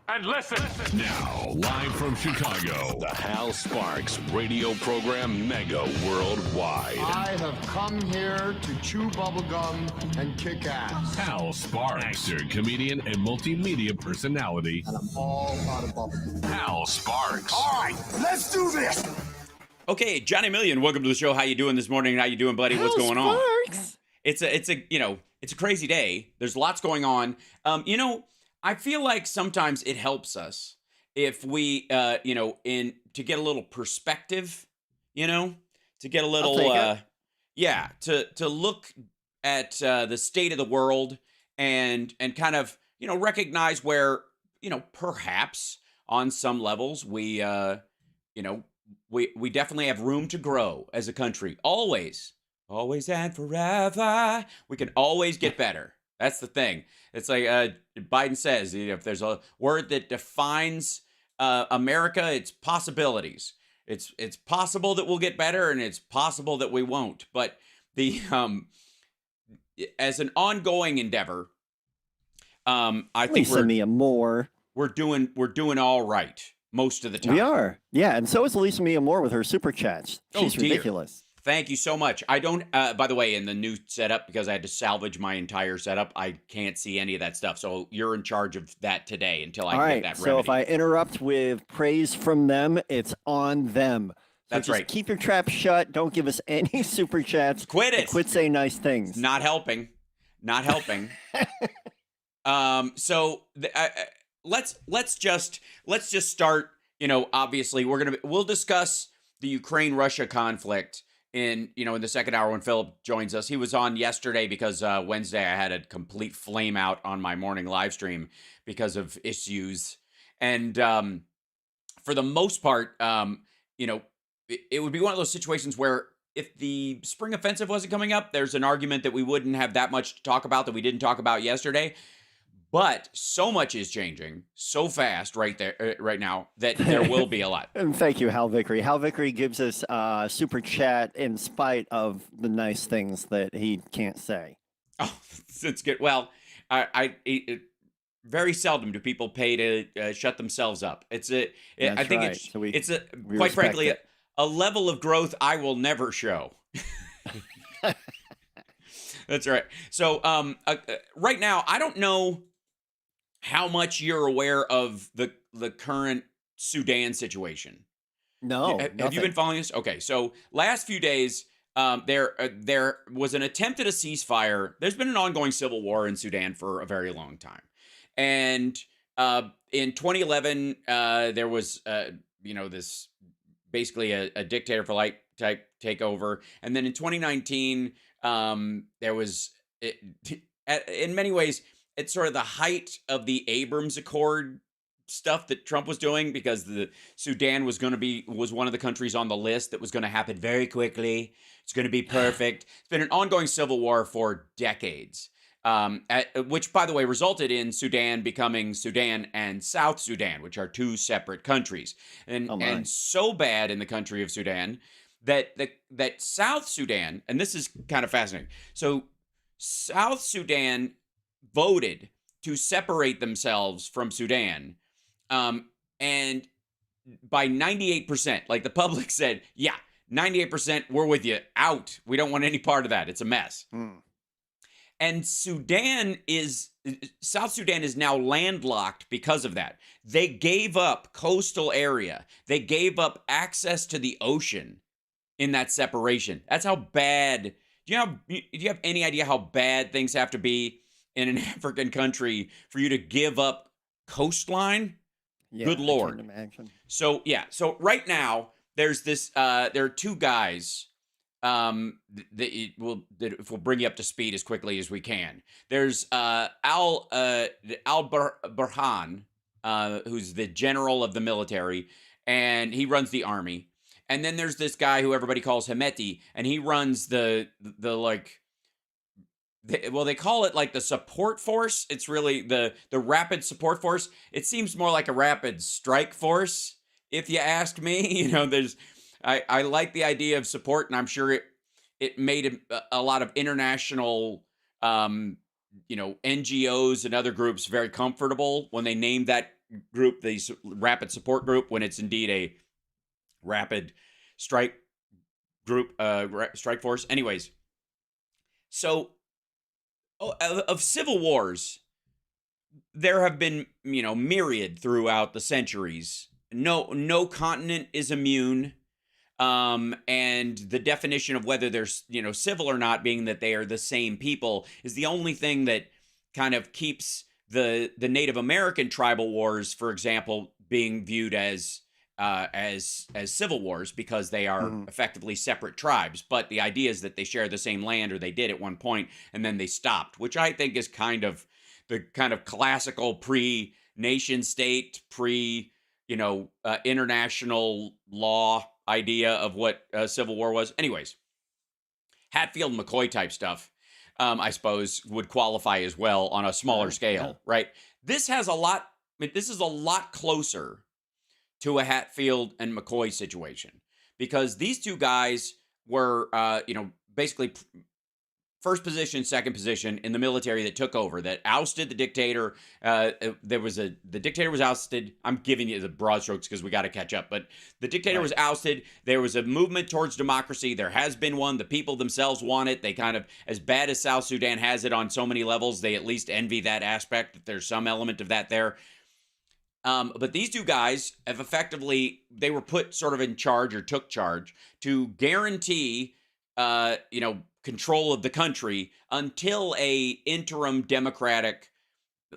and listen. Now, live from Chicago, The Hal Sparks radio program Mega Worldwide. I have come here to chew bubblegum and kick ass. Hal Sparks, actor, comedian, and multimedia personality. And I'm all out of bubblegum. Hal Sparks. All right, let's do this. Okay, Johnny Million, welcome to the show. How you doing this morning? How you doing, buddy? What's going on? It's a crazy day. There's lots going on. I feel like sometimes it helps us if we, to get a little perspective, to get a little, to look at the state of the world and kind of, recognize where, perhaps on some levels we definitely have room to grow as a country. Always and forever. We can always get better. That's the thing. It's like Biden says, if there's a word that defines America, it's possibilities. It's possible that we'll get better, and it's possible that we won't. But the as an ongoing endeavor, I think we're doing all right most of the time. We are, yeah, and so is Lisa Mia Moore with her super chats. She's ridiculous. Thank you so much. I don't, by the way, in the new setup, because I had to salvage my entire setup, I can't see any of that stuff. So you're in charge of that today until I get that remedy. So if I interrupt with praise from them, it's on them. So That's just right. Keep your trap shut. Don't give us any super chats. Quit it. Quit saying nice things. Not helping. Let's just start. Obviously we'll discuss the Ukraine-Russia conflict in the second hour when Philip joins us. He was on yesterday because Wednesday I had a complete flame out on my morning live stream because of issues. And for the most part, it would be one of those situations where if the spring offensive wasn't coming up, there's an argument that we wouldn't have that much to talk about that we didn't talk about yesterday. But so much is changing so fast right now that there will be a lot. And thank you, Hal Vickery. Hal Vickery gives us super chat in spite of the nice things that he can't say. Oh, that's good. Well, very seldom do people pay to shut themselves up. Quite frankly, a level of growth I will never show. That's right. So right now, I don't know how much you're aware of the current Sudan situation. No. Have you been following this? Okay, so last few days, there was an attempt at a ceasefire. There's been an ongoing civil war in Sudan for a very long time. And in 2011, there was, this basically a dictator for life type takeover. And then in 2019, there was, in many ways, it's sort of the height of the Abrams Accord stuff that Trump was doing, because the Sudan was one of the countries on the list that was going to happen very quickly. It's going to be perfect. It's been an ongoing civil war for decades, which, by the way, resulted in Sudan becoming Sudan and South Sudan, which are two separate countries. And so bad in the country of Sudan that South Sudan, and this is kind of fascinating. So South Sudan voted to separate themselves from Sudan, and by 98%, like the public said, yeah, 98%, we're with you, out. We don't want any part of that. It's a mess. And South Sudan is now landlocked because of that. They gave up coastal area. They gave up access to the ocean in that separation. That's how bad. Do you have any idea how bad things have to be in an African country for you to give up coastline? Yeah, good Lord. I can imagine. So right now there's this. There are two guys. If we'll bring you up to speed as quickly as we can. There's Al Burhan, who's the general of the military, and he runs the army. And then there's this guy who everybody calls Hemeti, and he runs they call it like the support force. It's really the rapid support force. It seems more like a rapid strike force, if you ask me. I like the idea of support, and I'm sure it made a lot of international NGOs and other groups very comfortable when they named that group, the rapid support group, when it's indeed a rapid strike group, strike force. Anyways, so of civil wars, there have been, myriad throughout the centuries. No continent is immune. And the definition of whether they're, civil or not, being that they are the same people, is the only thing that kind of keeps the Native American tribal wars, for example, being viewed as civil wars, because they are effectively separate tribes. But the idea is that they share the same land, or they did at one point, and then they stopped, which I think is kind of the kind of classical pre-nation state, international law idea of what Civil War was. Anyways, Hatfield and McCoy type stuff, I suppose, would qualify as well on a smaller scale, right? This has a lot. This is a lot closer to a Hatfield and McCoy situation, because these two guys were, basically first position, second position in the military that took over, that ousted the dictator. The dictator was ousted. I'm giving you the broad strokes because we got to catch up, but the dictator was ousted. There was a movement towards democracy. There has been one. The people themselves want it. They kind of, as bad as South Sudan has it on so many levels, they at least envy that aspect, that there's some element of that there. But these two guys have effectively, they were put sort of in charge, or took charge, to guarantee, control of the country until a interim democratic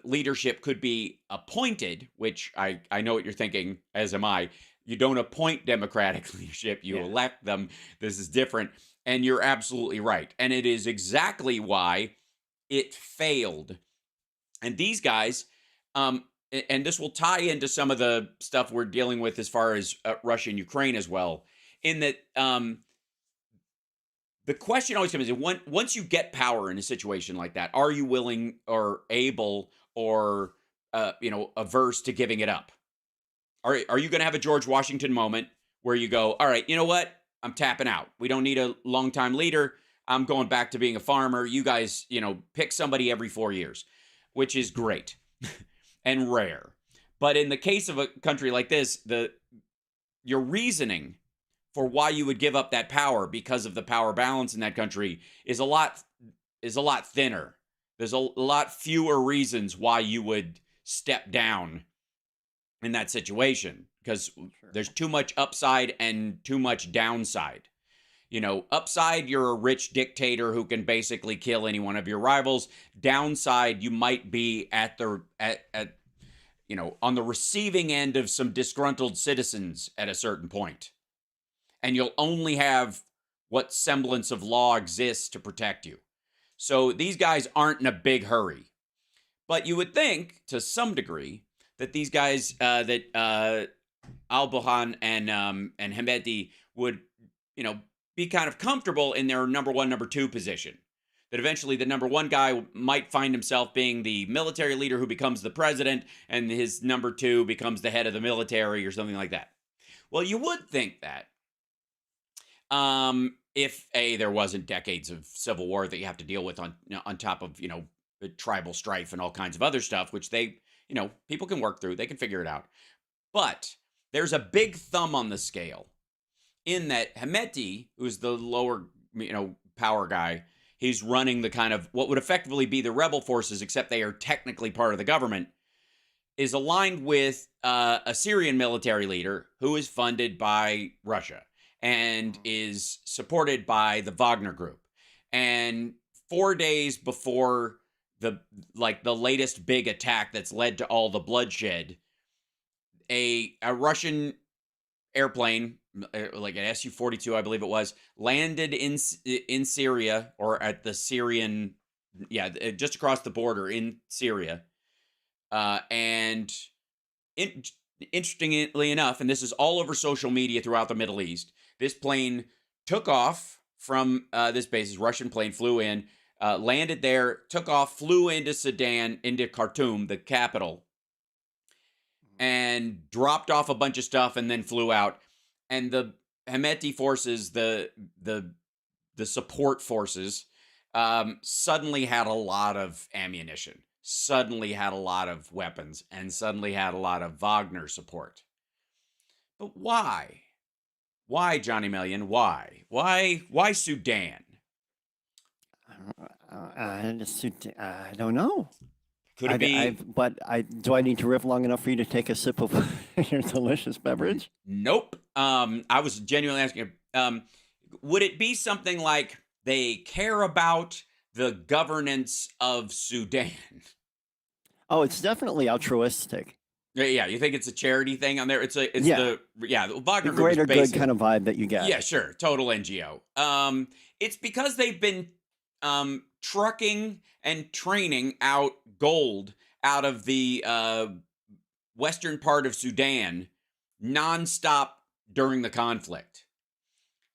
leadership could be appointed, which I know what you're thinking, as am I. You don't appoint democratic leadership, you elect them. This is different. And you're absolutely right. And it is exactly why it failed. And these guys, and this will tie into some of the stuff we're dealing with as far as Russia and Ukraine as well, in that the question always comes in, once you get power in a situation like that, are you willing or able or, averse to giving it up? Are you going to have a George Washington moment where you go, all right, you know what? I'm tapping out. We don't need a longtime leader. I'm going back to being a farmer. You guys, pick somebody every 4 years, which is great and rare. But in the case of a country like this, your reasoning for why you would give up that power because of the power balance in that country is a lot thinner. There's a lot fewer reasons why you would step down in that situation, because there's too much upside and too much downside. Upside, you're a rich dictator who can basically kill any one of your rivals. Downside, you might be on the receiving end of some disgruntled citizens at a certain point. And you'll only have what semblance of law exists to protect you. So these guys aren't in a big hurry. But you would think, to some degree, that these guys, Al-Burhan and Hemedti would, be kind of comfortable in their number one, number two position. That eventually the number one guy might find himself being the military leader who becomes the president, and his number two becomes the head of the military or something like that. Well, you would think that. If there wasn't decades of civil war that you have to deal with on top of, the tribal strife and all kinds of other stuff, which they, people can work through, they can figure it out. But there's a big thumb on the scale in that Hemedti, who's the lower, power guy, he's running the kind of what would effectively be the rebel forces, except they are technically part of the government, is aligned with a Syrian military leader who is funded by Russia and is supported by the Wagner group. And 4 days before the latest big attack that's led to all the bloodshed, a Russian airplane, like an Su-42, I believe it was, landed in Syria, or at the Syrian, just across the border in Syria. Interestingly enough, and this is all over social media throughout the Middle East, this plane took off from this base. This Russian plane flew in, landed there, took off, flew into Sudan, into Khartoum, the capital, and dropped off a bunch of stuff, and then flew out. And the Hemedti forces, the support forces, suddenly had a lot of ammunition. suddenly had a lot of weapons and suddenly had a lot of Wagner support. But why? Why, Johnny Million? Why? Why Sudan? I don't know. Could it be? Do I need to riff long enough for you to take a sip of your delicious beverage? Nope. I was genuinely asking. Would it be something like they care about the governance of Sudan? Oh, it's definitely altruistic. Yeah, you think it's a charity thing on there? The Wagner The Group greater is good kind of vibe that you get. Yeah, sure, total NGO. It's because they've been trucking and training out gold out of the western part of Sudan nonstop during the conflict.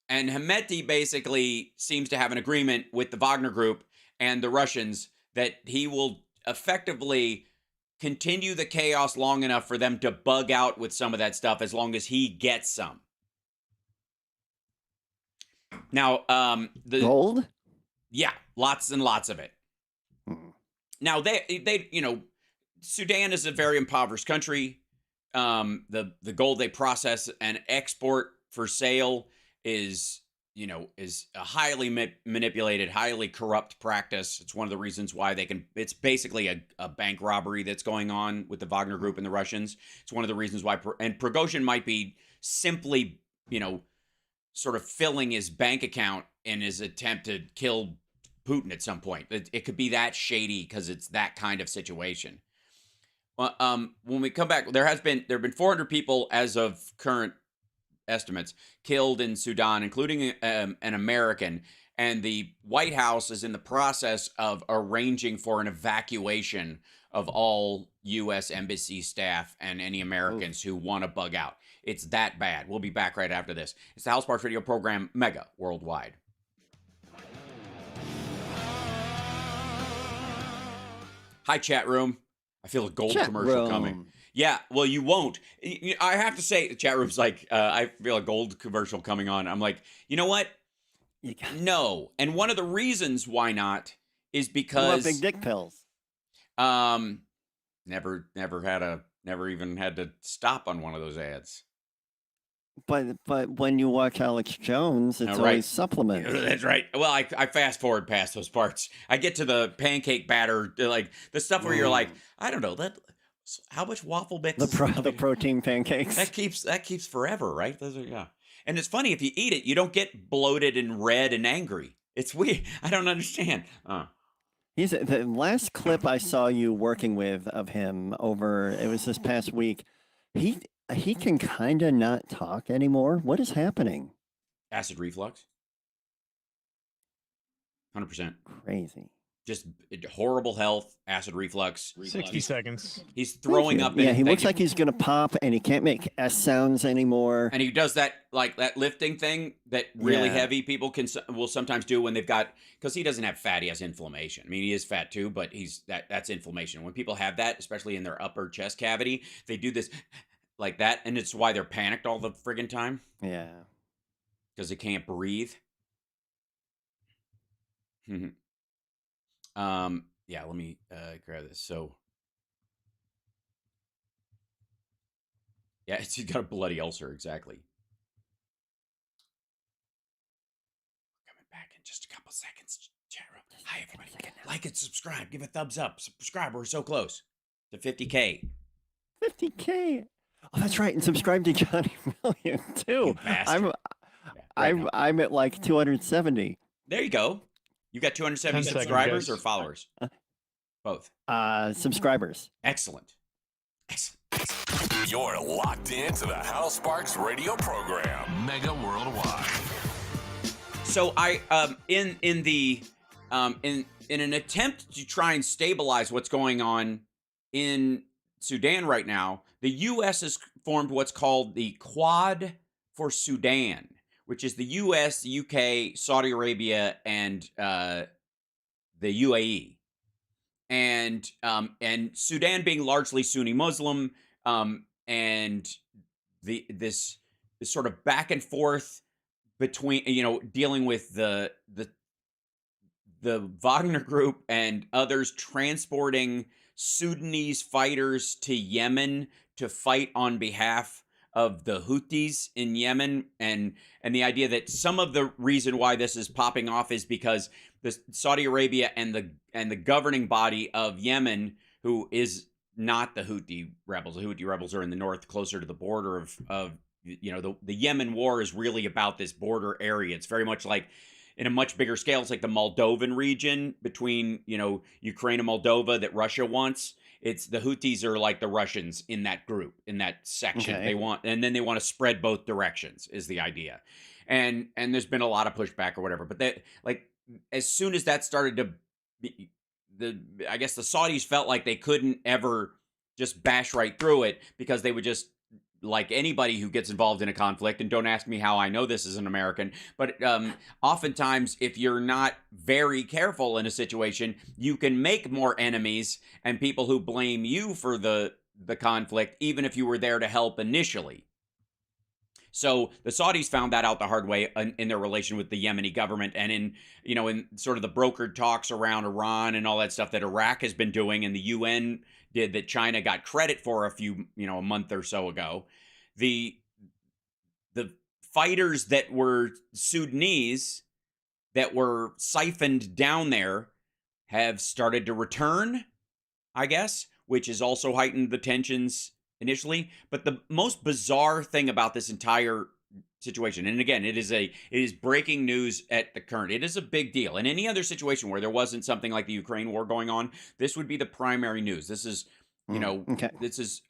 And Hemeti basically seems to have an agreement with the Wagner Group and the Russians that he will effectively continue the chaos long enough for them to bug out with some of that stuff as long as he gets some. Now, the gold? Yeah, lots and lots of it. Now, they Sudan is a very impoverished country. The gold they process and export for sale is a highly manipulated, highly corrupt practice. It's one of the reasons why it's basically a bank robbery that's going on with the Wagner Group and the Russians. It's one of the reasons why, and Prigozhin might be simply, sort of filling his bank account in his attempt to kill Putin at some point. It could be that shady because it's that kind of situation. When we come back, there have been 400 people as of current estimates killed in Sudan, including an American, and the White House is in the process of arranging for an evacuation of all U.S. embassy staff and any Americans who want to bug out. It's that bad. We'll be back right after this. It's the House Sparks Radio program, Mega Worldwide. Hi, chat room. I feel a gold commercial coming. Yeah, well, you won't. I have to say, the chat room's like, I feel a gold commercial coming on. I'm like, you know what? No. And one of the reasons why not is because big dick pills. Never even had to stop on one of those ads. But when you watch Alex Jones, it's always supplements. That's right. Well, I fast forward past those parts. I get to the pancake batter, like the stuff where you're like, I don't know that. How much waffle mix? The protein pancakes. That keeps forever, right? Those are And it's funny, if you eat it, you don't get bloated and red and angry. It's weird. I don't understand. The last clip I saw you working with of him it was this past week. He can kind of not talk anymore. What is happening? Acid reflux. 100%. Crazy. Just horrible health, acid reflux. 60 seconds. He's throwing up. Yeah, he looks like he's going to pop, and he can't make S sounds anymore. And he does that lifting thing that really heavy people will sometimes do when they've got, because he doesn't have fat, he has inflammation. I mean, he is fat too, but that's inflammation. When people have that, especially in their upper chest cavity, they do this like that, and it's why they're panicked all the friggin' time. Yeah. Because they can't breathe. Let me grab this. So, yeah, he's got a bloody ulcer, exactly. Coming back in just a couple seconds, chat room. Hi, everybody. Like and subscribe. Give a thumbs up. Subscribe. We're so close to 50K. 50K. Oh, that's right. And subscribe to Johnny Million, too. I'm at like 270. There you go. You got 270 subscribers or followers? Both. Subscribers. Excellent. You're locked into the House Sparks radio program, Mega Worldwide. So I in an attempt to try and stabilize what's going on in Sudan right now, the U.S. has formed what's called the Quad for Sudan, which is the U.S., the U.K., Saudi Arabia, and the UAE. And Sudan being largely Sunni Muslim, and this sort of back and forth between, dealing with the Wagner Group and others transporting Sudanese fighters to Yemen to fight on behalf of the Houthis in Yemen, and the idea that some of the reason why this is popping off is because the Saudi Arabia and the governing body of Yemen, who is not the Houthi rebels. The Houthi rebels are in the north, closer to the border of the Yemen war is really about this border area. It's very much like, in a much bigger scale, it's like the Moldovan region between, Ukraine and Moldova that Russia wants. It's the Houthis are like the Russians in that group, in that section. Okay. They want, and then they want to spread both directions is the idea. And there's been a lot of pushback or whatever, but that, like, as soon as that started to be, I guess the Saudis felt like they couldn't ever just bash right through it, because they would just, like anybody who gets involved in a conflict, and don't ask me how I know this as an American, but oftentimes if you're not very careful in a situation, you can make more enemies and people who blame you for the conflict, even if you were there to help initially. So the Saudis found that out the hard way in their relation with the Yemeni government, and in sort of the brokered talks around Iran and all that stuff that Iraq has been doing, and the UN did, that China got credit for a month or so ago. The fighters that were Sudanese that were siphoned down there have started to return, I guess, which has also heightened the tensions initially. But the most bizarre thing about this entire situation, and again, it is breaking news at the current. It is a big deal. In any other situation where there wasn't something like the Ukraine war going on, this would be the primary news. This is, Okay. this is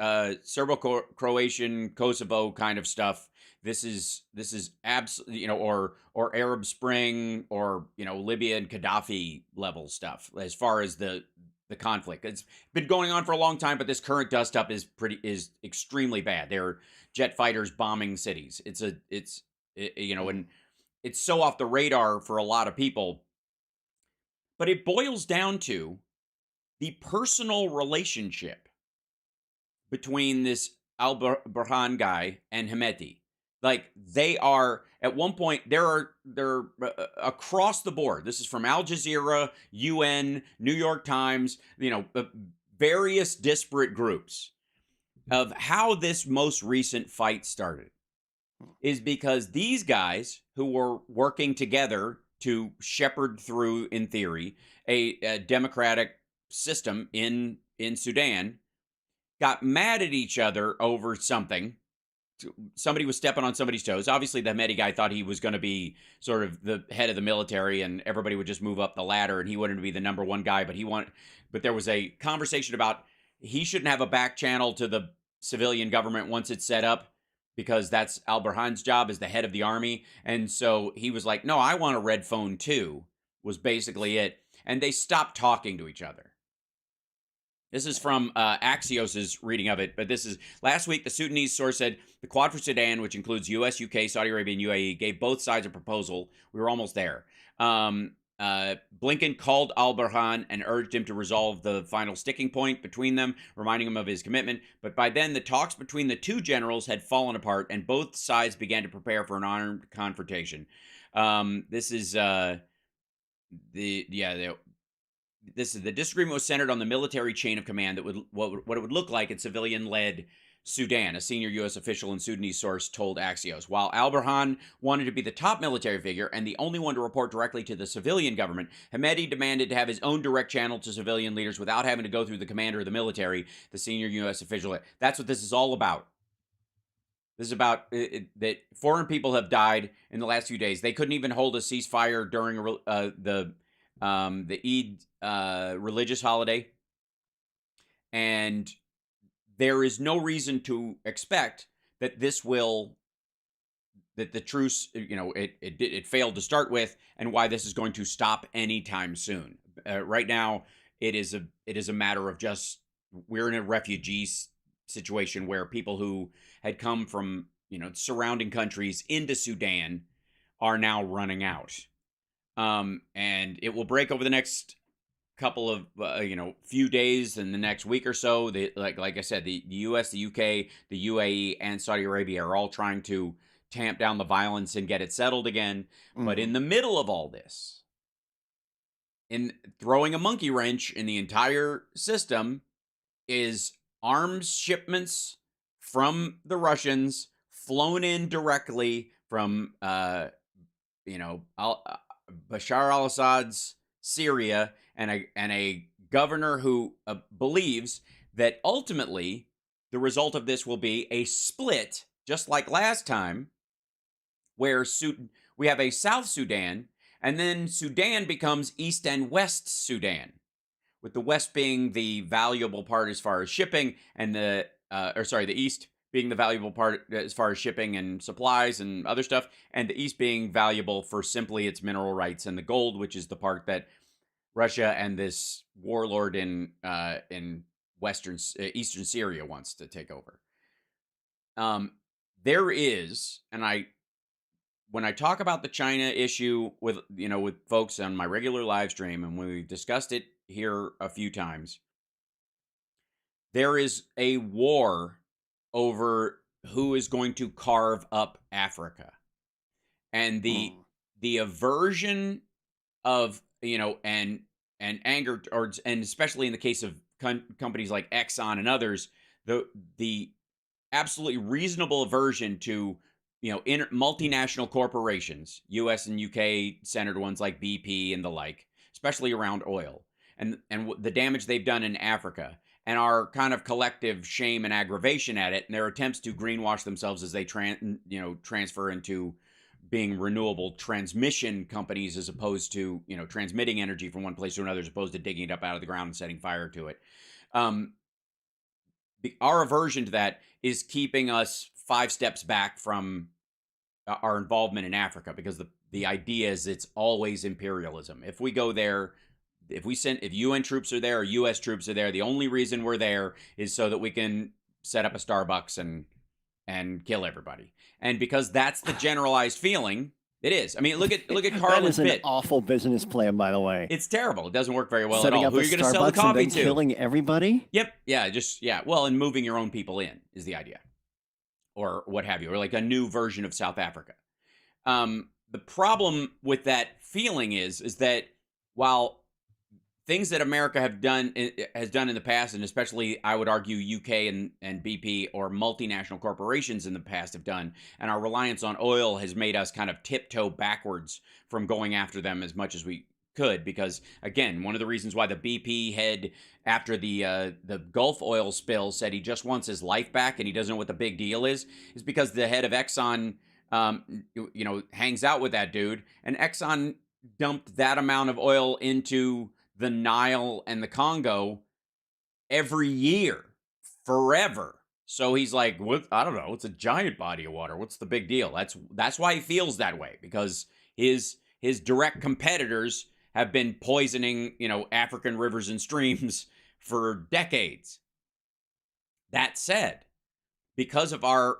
Serbo-Croatian, Kosovo kind of stuff. This is absolutely, or Arab Spring, or Libya and Gaddafi level stuff as far as the conflict. It's been going on for a long time, but this current dust up is extremely bad. They're jet fighters bombing cities. And it's so off the radar for a lot of people. But it boils down to the personal relationship between this Al-Burhan guy and Hemeti. Like, they are, at one point, they're across the board. This is from Al Jazeera, UN, New York Times, various disparate groups, of how this most recent fight started. Is because these guys who were working together to shepherd through, in theory, a democratic system in Sudan, got mad at each other over something. Somebody was stepping on somebody's toes. Obviously, the Hemeti guy thought he was going to be sort of the head of the military, and everybody would just move up the ladder, and he wanted to be the number one guy. But there was a conversation about he shouldn't have a back channel to the civilian government once it's set up, because that's Al Burhan's job as the head of the army. And so he was like, "No, I want a red phone too," was basically it. And they stopped talking to each other. This is from Axios' reading of it, but this is last week. The Sudanese source said the Quad for Sudan, which includes U.S., U.K., Saudi Arabia, and UAE, gave both sides a proposal. We were almost there. Blinken called al-Burhan and urged him to resolve the final sticking point between them, reminding him of his commitment. But by then, the talks between the two generals had fallen apart, and both sides began to prepare for an armed confrontation. This is the disagreement was centered on the military chain of command that what it would look like in civilian-led Sudan. A senior U.S. official and Sudanese source told Axios. While al-Burhan wanted to be the top military figure and the only one to report directly to the civilian government, Hemeti demanded to have his own direct channel to civilian leaders without having to go through the commander of the military, the senior U.S. official. That's what this is all about. This is about that foreign people have died in the last few days. They couldn't even hold a ceasefire during the Eid religious holiday, and there is no reason to expect that the truce, it failed to start with, and why this is going to stop anytime soon. Right now, it is a matter of just, we're in a refugee situation where people who had come from surrounding countries into Sudan are now running out. And it will break over the next couple of few days, in the next week or so. Like I said, the U.S., the U.K., the UAE, and Saudi Arabia are all trying to tamp down the violence and get it settled again. Mm-hmm. But in the middle of all this, in throwing a monkey wrench in the entire system, is arms shipments from the Russians flown in directly from, Bashar al-Assad's Syria, and a governor who believes that ultimately the result of this will be a split, just like last time, where we have a South Sudan, and then Sudan becomes East and West Sudan, with the West being the valuable part as far as shipping, and the East being the valuable part as far as shipping and supplies and other stuff, and the East being valuable for simply its mineral rights and the gold, which is the part that Russia and this warlord in eastern Syria wants to take over. There is, and when I talk about the China issue with folks on my regular live stream, and when we discussed it here a few times, there is a war over who is going to carve up Africa, and the aversion of and anger towards, and especially in the case of companies like Exxon and others, the absolutely reasonable aversion to multinational corporations, U.S. and UK centered ones like BP and the like, especially around oil, and the damage they've done in Africa, and our kind of collective shame and aggravation at it, and their attempts to greenwash themselves as they transfer into being renewable transmission companies, as opposed to transmitting energy from one place to another, as opposed to digging it up out of the ground and setting fire to it. Our aversion to that is keeping us 5 steps back from our involvement in Africa, because the idea is it's always imperialism. If we go there, if UN troops are there or US troops are there, the only reason we're there is so that we can set up a Starbucks and kill everybody. And because that's the generalized feeling, it is. I mean, look at Carlin's That is an bit. awful business plan, by the way. It's terrible. It doesn't work very well Setting at all. up Who are you going to sell the Starbucks coffee and then to? killing everybody? Yep. Yeah. Well, and moving your own people in is the idea, or what have you, or like a new version of South Africa. The problem with that feeling is that while things that America has done in the past, and especially I would argue UK and BP or multinational corporations in the past have done, and our reliance on oil has made us kind of tiptoe backwards from going after them as much as we could, because again, one of the reasons why the BP head after the Gulf oil spill said he just wants his life back and he doesn't know what the big deal is because the head of Exxon hangs out with that dude, and Exxon dumped that amount of oil into the Nile and the Congo every year, forever. So he's like, what? I don't know. It's a giant body of water. What's the big deal? That's why he feels that way, because his direct competitors have been poisoning, African rivers and streams for decades. That said, because of our,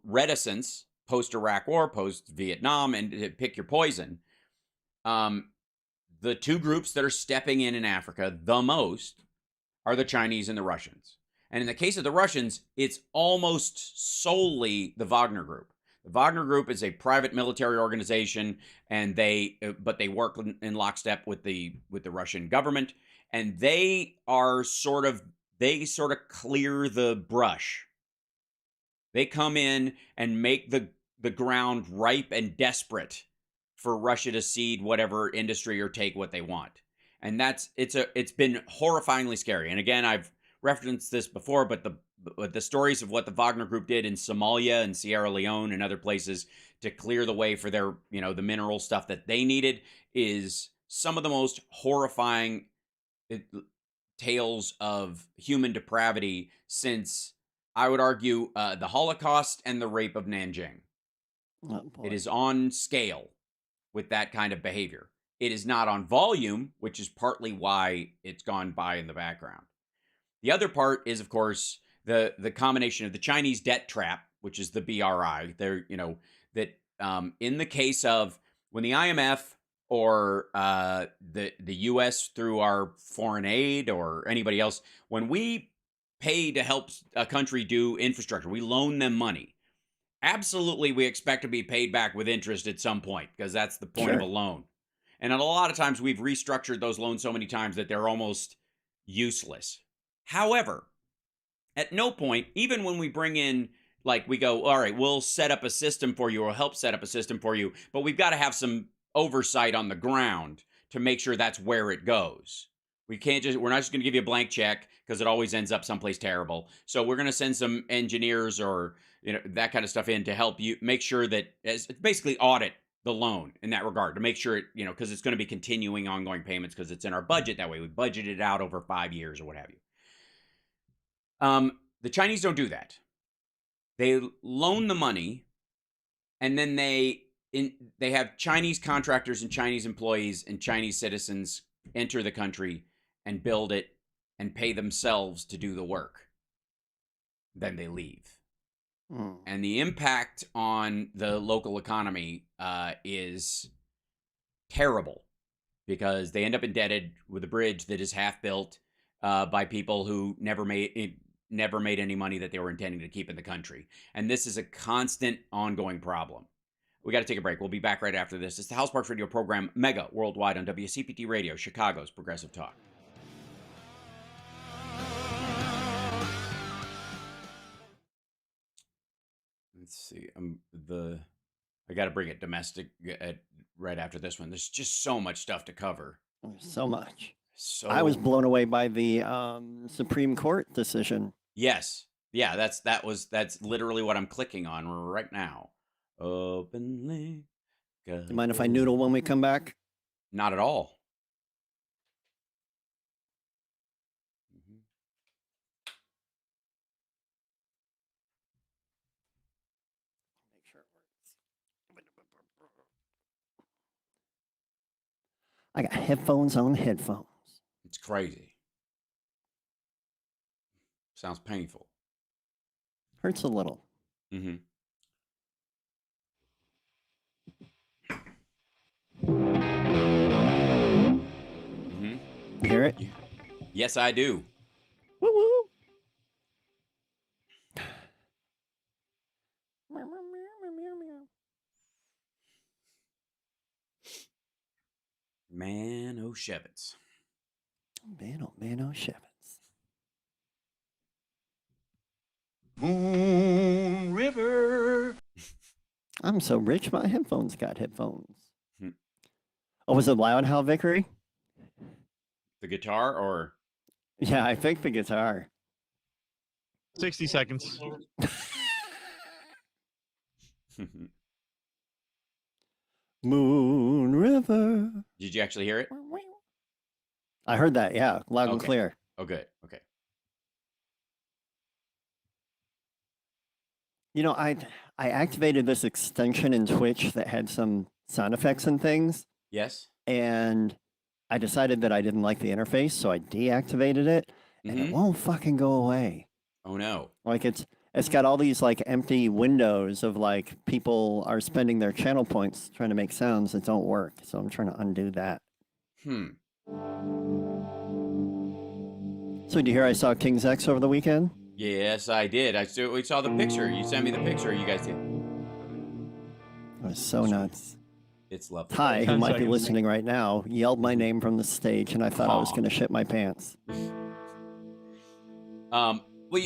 reticence post-Iraq War, post-Vietnam, and pick your poison, the two groups that are stepping in Africa the most are the Chinese and the Russians. And in the case of the Russians, it's almost solely the Wagner Group. The Wagner Group is a private military organization, and they work in lockstep with the Russian government, and they sort of clear the brush. They come in and make the ground ripe and desperate for Russia to cede whatever industry or take what they want. And it's been horrifyingly scary. And again, I've referenced this before, but the stories of what the Wagner Group did in Somalia and Sierra Leone and other places to clear the way for their, the mineral stuff that they needed is some of the most horrifying tales of human depravity since, I would argue, the Holocaust and the rape of Nanjing. Oh, it is on scale with that kind of behavior. It is not on volume, which is partly why it's gone by in the background. The other part is, of course, the combination of the Chinese debt trap, which is the BRI. They're, in the case of when the IMF or the U.S. through our foreign aid or anybody else, when we pay to help a country do infrastructure, we loan them money. Absolutely, we expect to be paid back with interest at some point, because that's the point of a loan. And a lot of times we've restructured those loans so many times that they're almost useless. However, at no point, even when we bring in, like, we go, all right, we'll set up a system for you or help set up a system for you, but we've got to have some oversight on the ground to make sure that's where it goes. We're not just going to give you a blank check because it always ends up someplace terrible. So we're going to send some engineers or, that kind of stuff in to help you make sure that it's basically audit the loan in that regard to make sure it, because it's going to be continuing ongoing payments because it's in our budget. That way we budget it out over 5 years or what have you. The Chinese don't do that. They loan the money and then they have Chinese contractors and Chinese employees and Chinese citizens enter the country and build it and pay themselves to do the work. Then they leave. And the impact on the local economy is terrible because they end up indebted with a bridge that is half built by people who never made any money that they were intending to keep in the country. And this is a constant ongoing problem. We got to take a break. We'll be back right after this. It's the House Parks Radio program, Mega Worldwide on WCPT Radio, Chicago's Progressive Talk. Let's see. I got to bring it domestic right after this one. There's just so much stuff to cover. So much. I was blown away by the Supreme Court decision. Yes. Yeah, that's literally what I'm clicking on right now. Open link. Do you mind if I noodle when we come back? Not at all. Make sure it works. I got headphones on headphones. It's crazy. Sounds painful. Hurts a little. Mm-hmm. You hear it? Yes, I do. Woo woo. Man, oh Shevitz. Man, oh Shevitz. Moon River. I'm so rich, my headphones got headphones. Oh, was it loud, Hal Vickery? The guitar or? Yeah, I think the guitar. 60 seconds. Moon River. Did you actually hear it? I heard that, yeah, loud and Okay. clear. Oh, good. Okay. I activated this extension in Twitch that had some sound effects and things, Yes. and I decided that I didn't like the interface, so I deactivated it, and it Mhm. won't fucking go away. Oh no. Like it's got all these like empty windows of like people are spending their channel points trying to make sounds that don't work. So I'm trying to undo that. So did you hear I saw King's X over the weekend? Yes, I did. We saw the picture. You sent me the picture. You guys did. It was so nuts. It's lovely. Ty, who 10 might be seconds. listening right now, yelled my name from the stage, and I thought I was Aw. going to shit my pants. Well,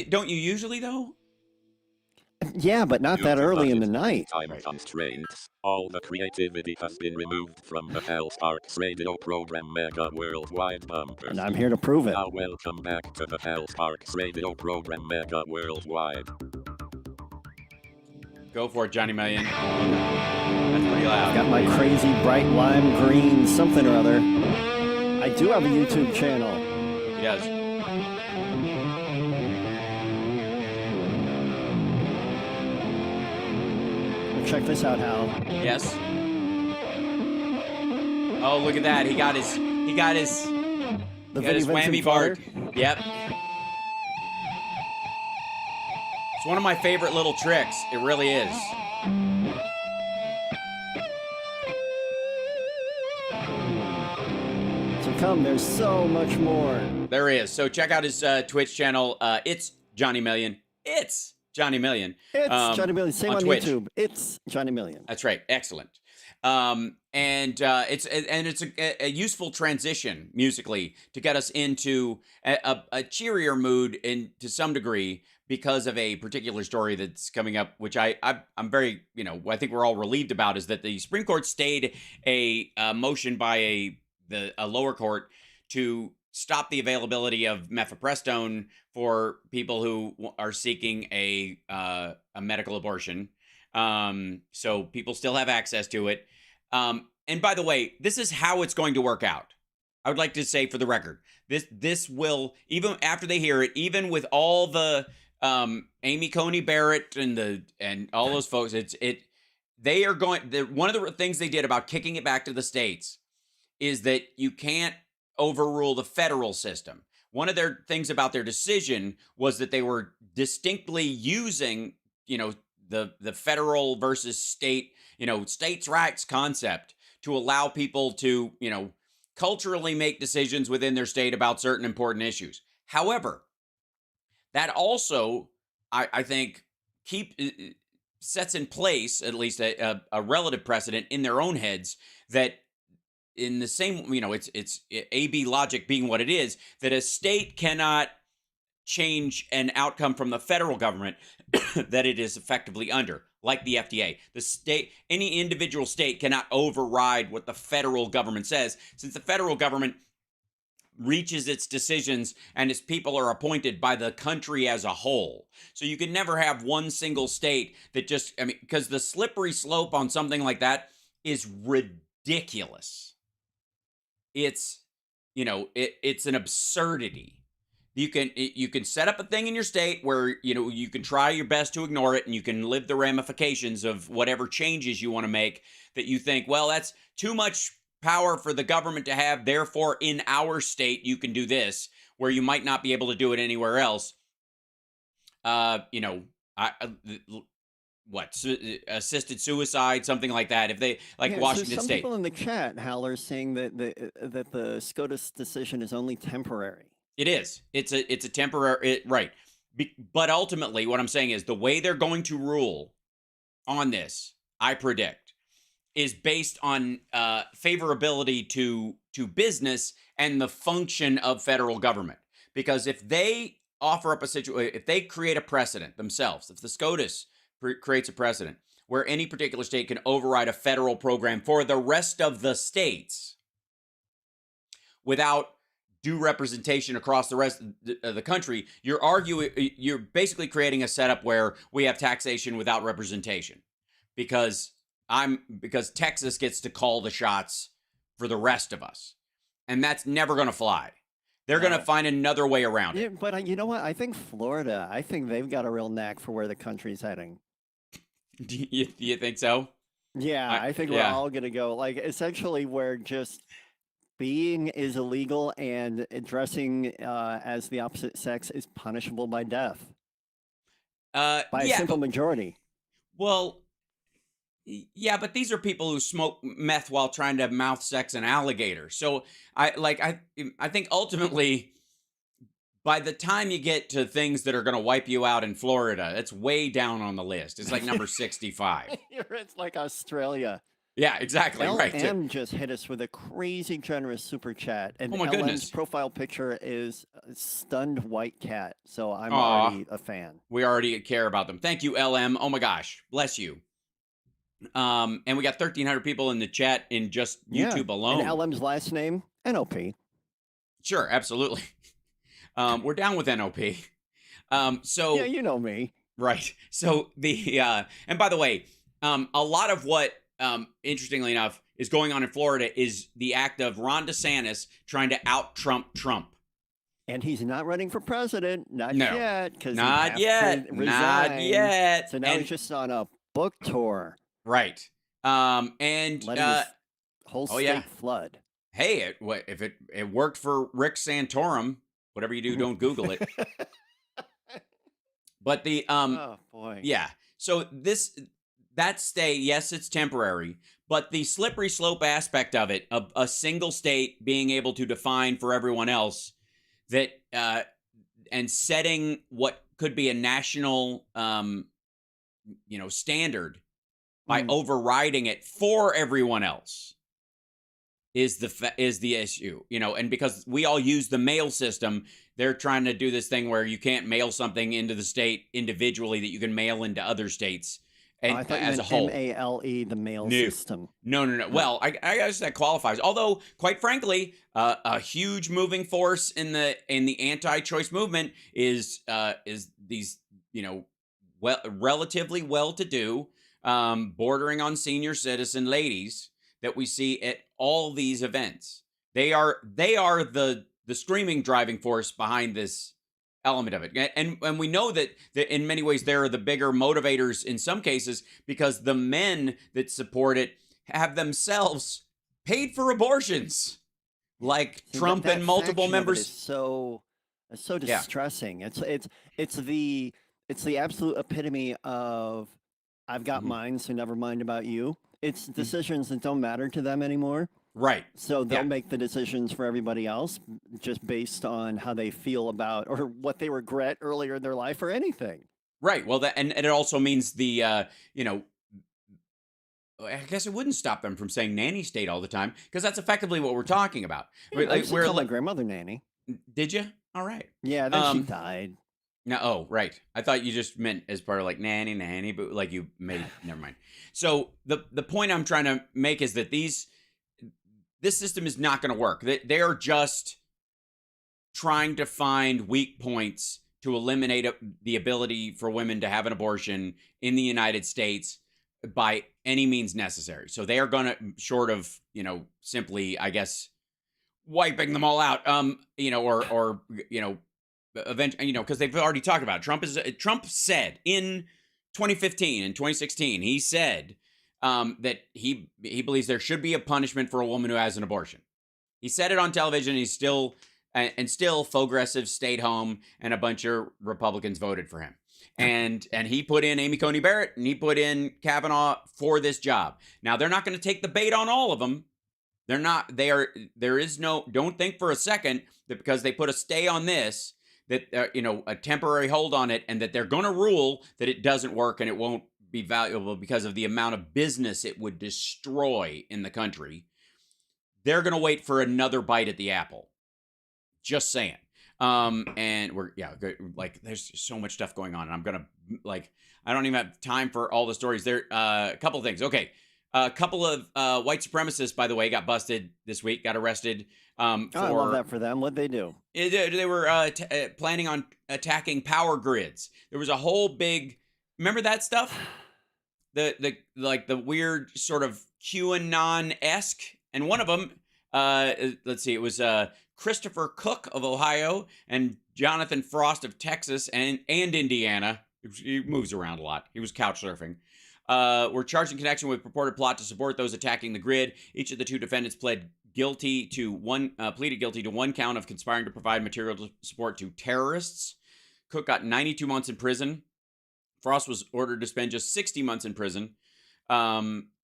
don't you usually though? Yeah, but not that early in the night. Time constraints. All the creativity has been removed from the House Parks Radio program Mega Worldwide Bumpers. And I'm here to prove it. Now welcome back to the House Parks Radio program Mega Worldwide. Go for it, Johnny Million. That's pretty loud. Got my crazy bright lime green something or other. I do have a YouTube channel. He does. Check this out, Hal. Yes. Oh, look at that. He got his The got his Vinnie Vincent whammy bar. flutter. Yep. It's one of my favorite little tricks. It really is. So come, there's so much more. There is. So check out his Twitch channel. It's Johnny Million. It's Johnny Million. It's Johnny Million. Same on on Twitch. YouTube. It's Johnny Million. That's right. Excellent. It's a useful transition musically to get us into a cheerier mood to some degree because of a particular story that's coming up, which I'm very, I think we're all relieved about, is that the Supreme Court stayed a motion by a lower court to stop the availability of mifepristone for people who are seeking a medical abortion. So people still have access to it. And by the way, this is how it's going to work out. I would like to say, for the record, this will, even after they hear it, even with all the Amy Coney Barrett and all those folks, they are going. One of the things they did about kicking it back to the states is that you can't overrule the federal system. One of their things about their decision was that they were distinctly using, the federal versus state, states' rights concept to allow people to, culturally make decisions within their state about certain important issues. However, that also, I think, sets in place at least a relative precedent in their own heads that, in the same, it's AB logic being what it is, that a state cannot change an outcome from the federal government that it is effectively under, like the FDA. The state, any individual state cannot override what the federal government says, since the federal government reaches its decisions and its people are appointed by the country as a whole. So you can never have one single state that just, because the slippery slope on something like that is ridiculous. It's, it's an absurdity. You can set up a thing in your state where, you can try your best to ignore it, and you can live the ramifications of whatever changes you want to make that you think, well, that's too much power for the government to have. Therefore, in our state, you can do this, where you might not be able to do it anywhere else. Assisted suicide, something like that. If they Washington some State. People in the chat, Howler, saying that the SCOTUS decision is only temporary. It is. It's a temporary, right? But ultimately, what I'm saying is the way they're going to rule on this, I predict, is based on favorability to business and the function of federal government. Because if they offer up a situation, if they create a precedent themselves, if the SCOTUS creates a precedent where any particular state can override a federal program for the rest of the states without due representation across the rest of the country, you're basically creating a setup where we have taxation without representation, because Texas gets to call the shots for the rest of us, and that's never going to fly. They're going to find another way around it. But you know what? I think Florida, they've got a real knack for where the country's heading. Do you think so? Yeah, I think we're all going to go, essentially where just being is illegal and dressing as the opposite sex is punishable by death. By a simple majority. Well, yeah, but these are people who smoke meth while trying to mouth sex an alligator. So I think ultimately, by the time you get to things that are going to wipe you out in Florida, it's way down on the list. It's like number 65. It's like Australia. Yeah, exactly. Right. LM just hit us with a crazy generous super chat. And oh my LM's goodness. profile picture is a stunned white cat. So I'm already a fan. We already care about them. Thank you, LM. Oh my gosh. Bless you. And we got 1,300 people in the chat in just YouTube alone. And LM's last name, NOP. Sure, absolutely. We're down with NOP. So yeah, you know me. Right. So and by the way, a lot of what, interestingly enough, is going on in Florida is the act of Ron DeSantis trying to out-Trump Trump. And he's not running for president. Not yet. Not yet. Not yet. So now he's just on a book tour. Right. And letting his whole state flood. Hey, if it worked for Rick Santorum, whatever you do, don't Google it. But the oh boy. Yeah. So that stay, yes, it's temporary, but the slippery slope aspect of it, of a single state being able to define for everyone else that and setting what could be a national standard by overriding it for everyone else is the issue, you know. And because we all use the mail system, they're trying to do this thing where you can't mail something into the state individually that you can mail into other states and I thought you as meant a whole. MALE, the mail system. No. Well, I guess that qualifies. Although, quite frankly, a huge moving force in the anti-choice movement is these, you know, relatively well-to-do, bordering on senior citizen ladies that we see at all these events. They are the screaming driving force behind this element of it. And we know that in many ways they're the bigger motivators in some cases, because the men that support it have themselves paid for abortions, like Trump and multiple members. It's so distressing. It's the absolute epitome of I've got mine, so never mind about you. It's decisions that don't matter to them anymore. Right. So they'll make the decisions for everybody else just based on how they feel about or what they regret earlier in their life or anything. Right. Well, and it also means the, you know, I guess it wouldn't stop them from saying nanny state all the time, because that's effectively what we're talking about. Yeah, I used to call my grandmother nanny. Did you? All right. Yeah, then she died. No, oh, right. I thought you just meant as part of like nanny, but like you made, never mind. So the point I'm trying to make is that this system is not going to work. They are just trying to find weak points to eliminate the ability for women to have an abortion in the United States by any means necessary. So they are going to, short of, you know, simply, I guess, wiping them all out, you know, or you know, eventually, you know, because they've already talked about it. Trump said in 2015 and 2016, he said that he believes there should be a punishment for a woman who has an abortion. He said it on television. He's still progressives stayed home, and a bunch of Republicans voted for him. And he put in Amy Coney Barrett, and he put in Kavanaugh for this job. Now, they're not going to take the bait on all of them. They're not. Don't think for a second that because they put a stay on this, that you know, a temporary hold on it, and that they're going to rule that it doesn't work and it won't be valuable because of the amount of business it would destroy in the country. They're going to wait for another bite at the apple. Just saying. And like there's so much stuff going on, and I'm gonna I don't even have time for all the stories. There, a couple of things. Okay, a couple of white supremacists, by the way, got busted this week. Got arrested. I love that for them. What'd they do? They were planning on attacking power grids. There was a whole big. Remember that stuff? The weird sort of QAnon-esque, and one of them. Let's see. It was Christopher Cook of Ohio and Jonathan Frost of Texas and Indiana. He moves around a lot. He was couch surfing. Were charged in connection with purported plot to support those attacking the grid. Each of the two defendants pleaded guilty to one count of conspiring to provide material support to terrorists. Cook got 92 months in prison. Frost was ordered to spend just 60 months in prison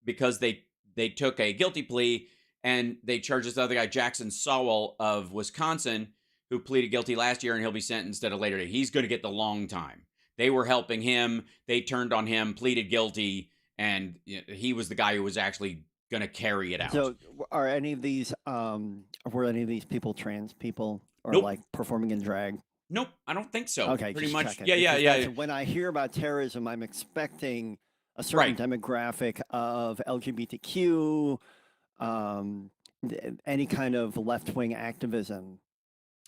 because they took a guilty plea. And they charged this other guy, Jackson Sowell of Wisconsin, who pleaded guilty last year, and he'll be sentenced at a later date. He's going to get the long time. They were helping him. They turned on him, pleaded guilty, and he was the guy who was actually going to carry it out. So, are any of these were any of these people trans people or Nope. like performing in drag? Nope, I don't think so. Okay, pretty just much. checking. Yeah. When I hear about terrorism, I'm expecting a certain Right. demographic of LGBTQ. Any kind of left-wing activism.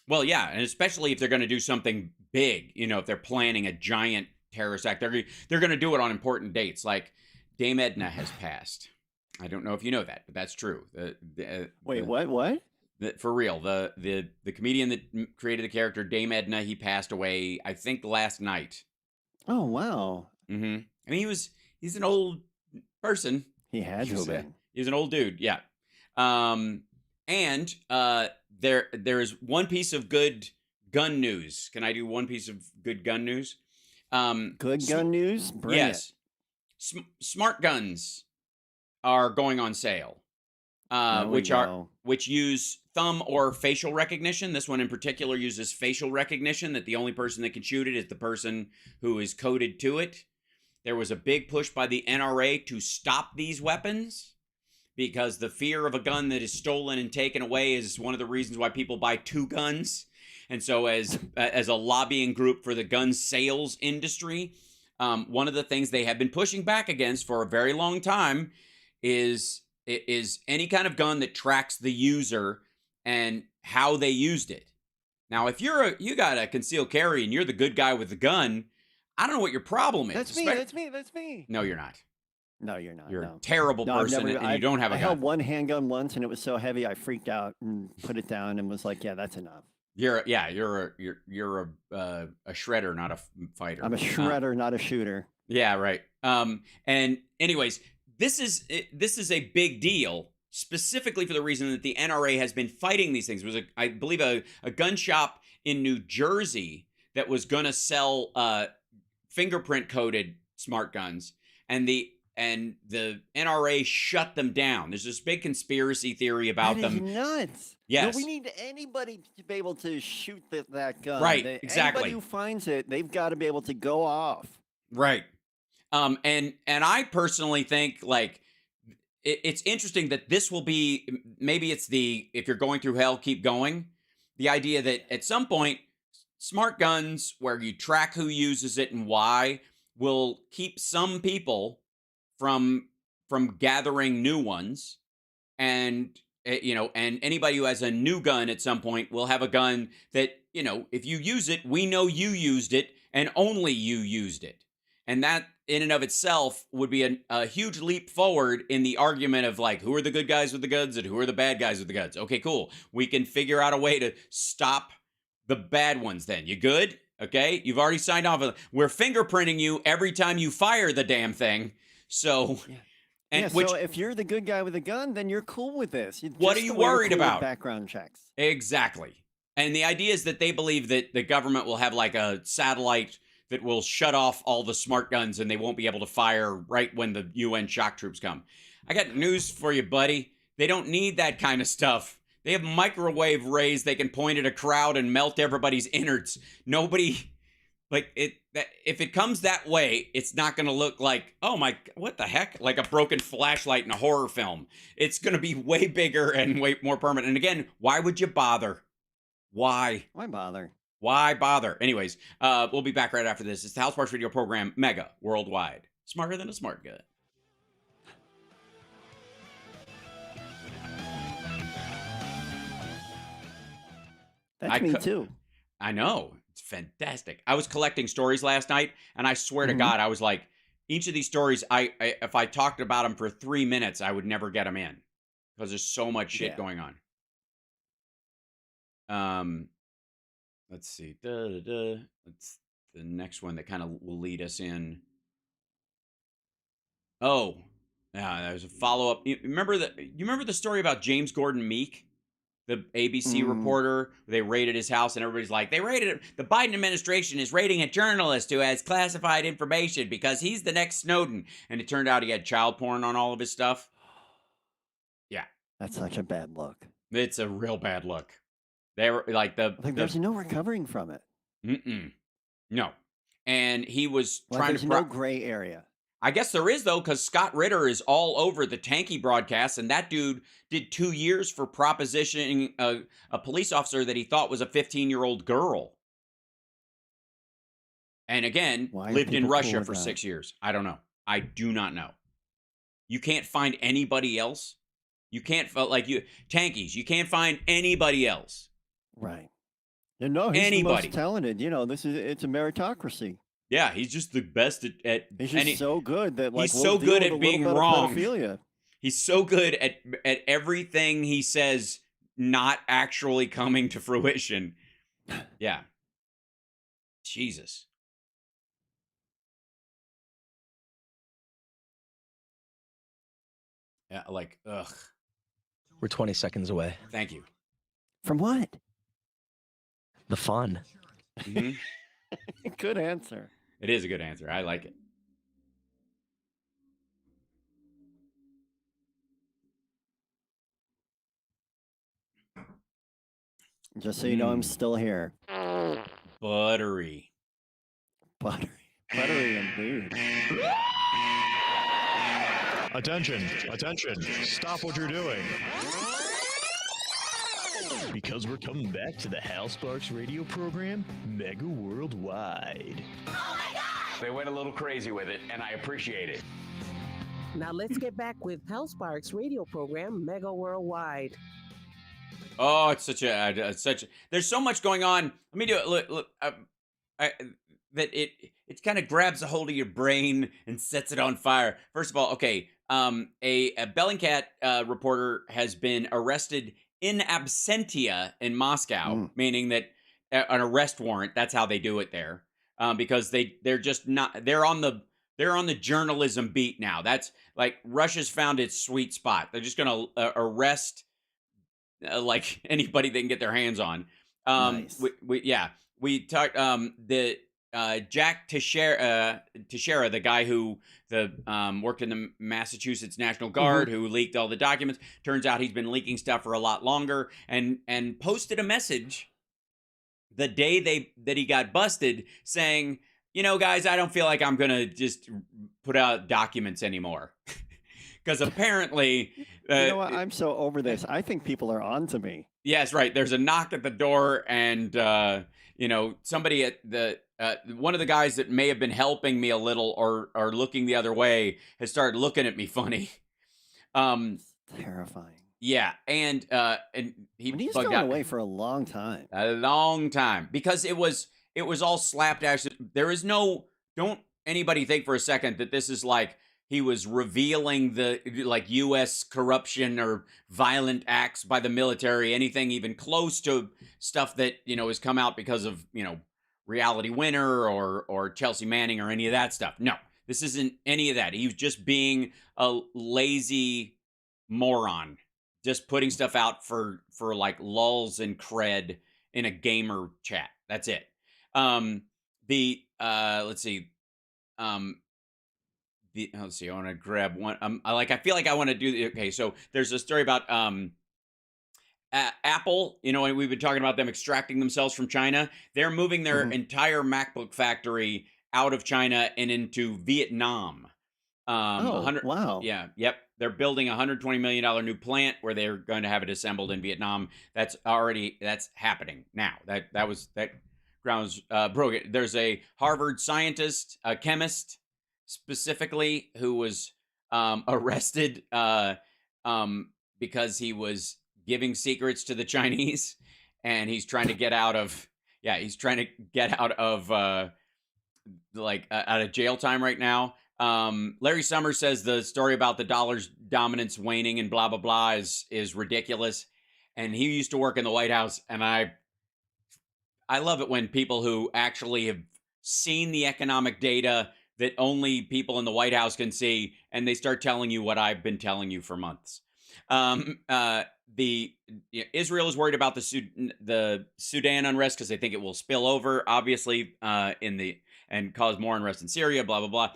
Well, yeah, and especially if they're going to do something big, you know, if they're planning a giant terrorist act, they're going to do it on important dates. Like Dame Edna has passed. I don't know if you know that, but that's true. Wait, what? For real, the comedian that created the character Dame Edna, he passed away, I think, last night. Oh wow. Mm-hmm. I mean, he's an old person. He had to have been. He's an old dude, yeah. And there is one piece of good gun news. Can I do one piece of good gun news? Good gun news? Bring it. Smart guns are going on sale, which use thumb or facial recognition. This one in particular uses facial recognition, that the only person that can shoot it is the person who is coded to it. there was a big push by the NRA to stop these weapons because the fear of a gun that is stolen and taken away is one of the reasons why people buy 2 guns. And so as a lobbying group for the gun sales industry, one of the things they have been pushing back against for a very long time is any kind of gun that tracks the user and how they used it. Now, if you got a concealed carry and you're the good guy with the gun, I don't know what your problem is. That's me. No, you're not. No, you're not. You're no. a terrible person, and you don't have a gun. I held one handgun once, and it was so heavy, I freaked out and put it down, and was like, "Yeah, that's enough." You're a shredder, not a fighter. I'm a shredder, not a shooter. Yeah, right. And anyways, this is a big deal, specifically for the reason that the NRA has been fighting these things. It was, I believe, a gun shop in New Jersey that was going to sell fingerprint-coded smart guns, and the NRA shut them down. There's this big conspiracy theory about them. That is nuts. Yes. No, we need anybody to be able to shoot that gun. Right, exactly. Anybody who finds it, they've got to be able to go off. Right. And I personally think, like, it's interesting that this will be, maybe it's if you're going through hell, keep going. The idea that at some point, smart guns where you track who uses it and why will keep some people from gathering new ones, and and anybody who has a new gun at some point will have a gun that, if you use it, we know you used it and only you used it. And that in and of itself would be a huge leap forward in the argument of, like, who are the good guys with the guns and who are the bad guys with the guns? Okay, cool. We can figure out a way to stop the bad ones then. You good? Okay? You've already signed off. We're fingerprinting you every time you fire the damn thing. So, yeah. So if you're the good guy with a gun, then you're cool with this. What are you worried about? Background checks. Exactly. And the idea is that they believe that the government will have, like, a satellite that will shut off all the smart guns and they won't be able to fire right when the UN shock troops come. I got news for you, buddy. They don't need that kind of stuff. They have microwave rays they can point at a crowd and melt everybody's innards. Nobody, if it comes that way, it's not going to look like, oh my, what the heck? Like a broken flashlight in a horror film. It's going to be way bigger and way more permanent. And again, why would you bother? Why? Why bother? Why bother? Anyways, we'll be back right after this. It's the House Parts Radio program, Mega Worldwide. Smarter than a smart gun. That's me too. I know. It's fantastic. I was collecting stories last night, and I swear to God, I was like, each of these stories, if I talked about them for 3 minutes, I would never get them in because there's so much shit going on. Let's see. That's the next one that kind of will lead us in. Oh, yeah, there's a follow-up. You remember the story about James Gordon Meek, the ABC reporter? They raided his house, and everybody's like, they raided it. The Biden administration is raiding a journalist who has classified information because he's the next Snowden. And it turned out he had child porn on all of his stuff. Yeah. That's such a bad look. It's a real bad look. They were like there's no recovering from it. No. And he was trying to. There's no gray area. I guess there is, though, because Scott Ritter is all over the tanky broadcasts, and that dude did 2 years for propositioning a police officer that he thought was a 15-year-old girl. And again, lived in Russia for 6 years. I don't know. I do not know. You can't find anybody else. You can't, tankies, you can't find anybody else. Right. No, he's the most talented. It's a meritocracy. Yeah, he's just the best at he's just so good that he's so good at being wrong. Pedophilia. He's so good at everything he says not actually coming to fruition. Yeah. Jesus. Yeah, ugh. We're 20 seconds away. Thank you. From what? The fun. Mm-hmm. Good answer. It is a good answer. I like it. Just so you know, I'm still here. Buttery. Buttery. Buttery indeed. Attention, attention, stop what you're doing. Because we're coming back to the Hal Sparks radio program, Mega Worldwide. They went a little crazy with it, and I appreciate it. Now let's get back with Hal Sparks' radio program, Mega Worldwide. Oh, it's such a there's so much going on. Let me do it. Look, that it kind of grabs a hold of your brain and sets it on fire. First of all, okay, a Bellingcat reporter has been arrested in absentia in Moscow, meaning that an arrest warrant. That's how they do it there, because they're just not. They're on the journalism beat now. That's like Russia's found its sweet spot. They're just going to arrest like anybody they can get their hands on. Nice. We talked the Jack Teixeira, the guy who worked in the Massachusetts National Guard, who leaked all the documents. Turns out he's been leaking stuff for a lot longer, and posted a message the day that he got busted saying, you know, guys, I don't feel like I'm gonna just put out documents anymore. Because apparently, you know what? I'm so over this. I think people are on to me. Yes, right. There's a knock at the door, and somebody at the one of the guys that may have been helping me a little or looking the other way has started looking at me funny. Terrifying. Yeah, and he's bugged gone out away for a long time. Because it was all slapdash. There is no. Don't anybody think for a second that this is like he was revealing the U.S. corruption or violent acts by the military, anything even close to stuff that has come out because of Reality Winner or Chelsea Manning or any of that stuff. No, this isn't any of that. He was just being a lazy moron, just putting stuff out for like lulz and cred in a gamer chat. That's it. Let's see. Let's see. I want to grab one. I feel like I want to do. Okay, so there's a story about Apple. And we've been talking about them extracting themselves from China. They're moving their entire MacBook factory out of China and into Vietnam. Wow. Yeah. Yep. They're building a $120 million new plant where they're going to have it assembled in Vietnam. That's happening now. That grounds broken. There's a Harvard scientist, a chemist specifically, who was arrested because he was giving secrets to the Chinese, and he's trying to get out of out of jail time right now. Larry Summers says the story about the dollar's dominance waning and blah blah blah is ridiculous, and he used to work in the White House, and I love it when people who actually have seen the economic data that only people in the White House can see, and they start telling you what I've been telling you for months. Israel is worried about the Sudan unrest because they think it will spill over, obviously, and cause more unrest in Syria. Blah blah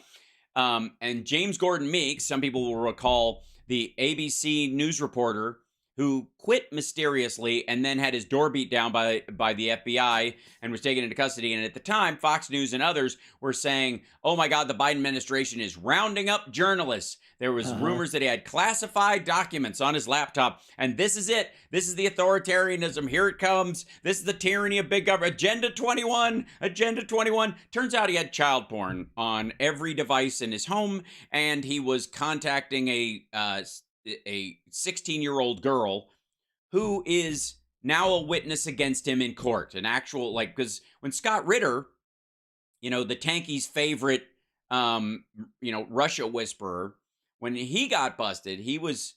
blah. And James Gordon Meeks, some people will recall, the ABC news reporter who quit mysteriously and then had his door beat down by the FBI and was taken into custody. And at the time, Fox News and others were saying, oh my God, the Biden administration is rounding up journalists. There was rumors that he had classified documents on his laptop. And this is it. This is the authoritarianism. Here it comes. This is the tyranny of big government. Agenda 21. Agenda 21. Turns out he had child porn on every device in his home. And he was contacting a 16-year-old girl who is now a witness against him in court. An actual, because when Scott Ritter, the tanky's favorite, Russia whisperer, when he got busted, he was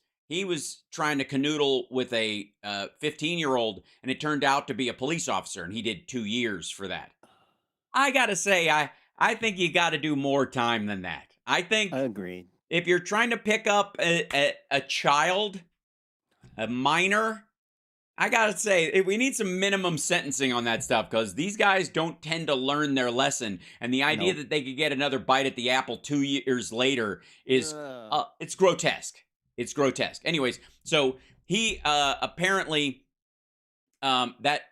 trying to canoodle with a 15-year-old, and it turned out to be a police officer, and he did 2 years for that. I gotta say, I think you got to do more time than that. I Agreed. If you're trying to pick up a child, a minor, I gotta say, we need some minimum sentencing on that stuff, because these guys don't tend to learn their lesson. And the idea that they could get another bite at the apple 2 years later is, it's grotesque. It's grotesque. Anyways, so he apparently, that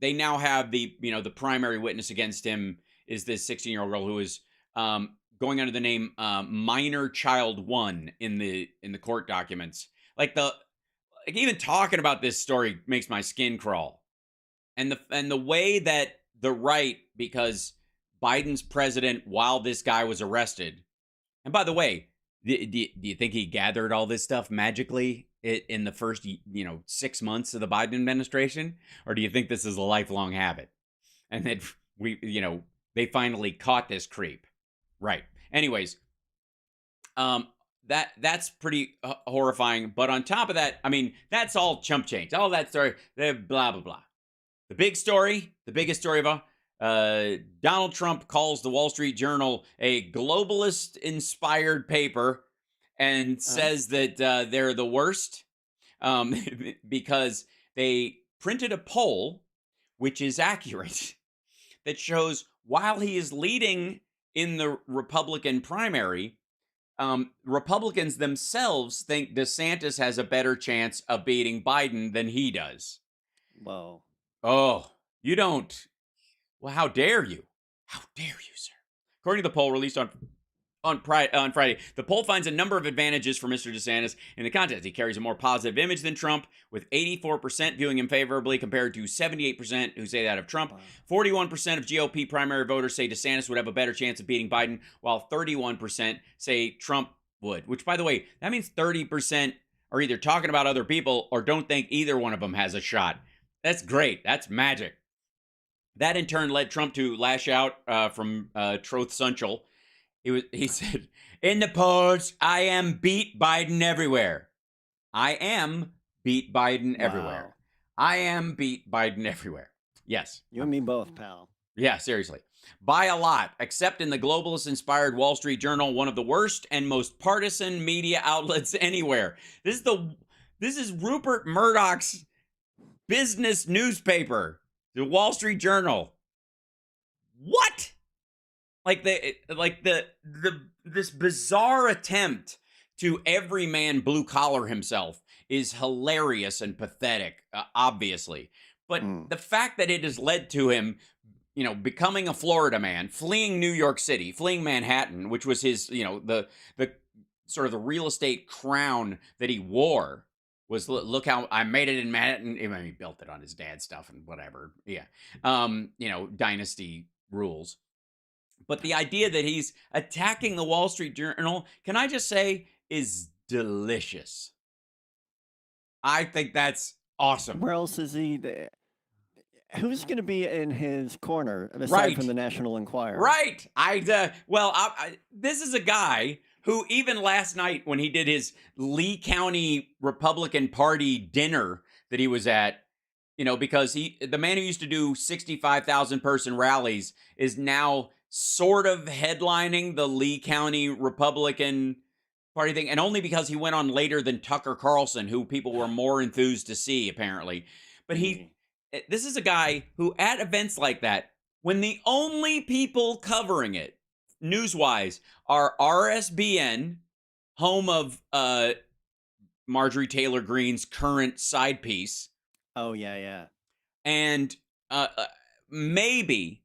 they now have the primary witness against him is this 16-year-old girl who is going under the name Minor Child 1 in the court documents. Like even talking about this story makes my skin crawl. And the way that the right, because Biden's president while this guy was arrested. And by the way, do you think he gathered all this stuff magically in the first 6 months of the Biden administration, or do you think this is a lifelong habit? And that they finally caught this creep, right? Anyways, that's pretty horrifying. But on top of that, I mean, that's all chump change. All that story, blah blah blah. The big story, the biggest story of all. Donald Trump calls the Wall Street Journal a globalist-inspired paper and says that they're the worst because they printed a poll, which is accurate, that shows while he is leading in the Republican primary, Republicans themselves think DeSantis has a better chance of beating Biden than he does. Whoa. Oh, you don't. Well, how dare you? How dare you, sir? According to the poll released on Friday, the poll finds a number of advantages for Mr. DeSantis in the contest. He carries a more positive image than Trump, with 84% viewing him favorably compared to 78% who say that of Trump. Wow. 41% of GOP primary voters say DeSantis would have a better chance of beating Biden, while 31% say Trump would. Which, by the way, that means 30% are either talking about other people or don't think either one of them has a shot. That's great. That's magic. That in turn led Trump to lash out from Troth Sunchel. He said, in the polls, I am beat Biden everywhere. I am beat Biden everywhere. I am beat Biden everywhere. Yes. You and me both, pal. Yeah, seriously. By a lot, except in the globalist-inspired Wall Street Journal, one of the worst and most partisan media outlets anywhere. This is Rupert Murdoch's business newspaper, the Wall Street Journal. What? This bizarre attempt to everyman blue collar himself is hilarious and pathetic, obviously. But the fact that it has led to him, becoming a Florida man, fleeing New York City, fleeing Manhattan, which was his, the sort of the real estate crown that he wore, was look how I made it in Manhattan. I mean, he built it on his dad's stuff and whatever. Yeah. Dynasty rules. But the idea that he's attacking the Wall Street Journal, can I just say, is delicious. I think that's awesome. Where else is he? Who's going to be in his corner aside from the National Enquirer? Right. This is a guy who even last night when he did his Lee County Republican Party dinner that he was at, because the man who used to do 65,000 person rallies is now sort of headlining the Lee County Republican Party thing, and only because he went on later than Tucker Carlson, who people were more enthused to see, apparently. But this is a guy who at events like that, when the only people covering it, news-wise, are RSBN, home of Marjorie Taylor Greene's current side piece. Oh, yeah. And maybe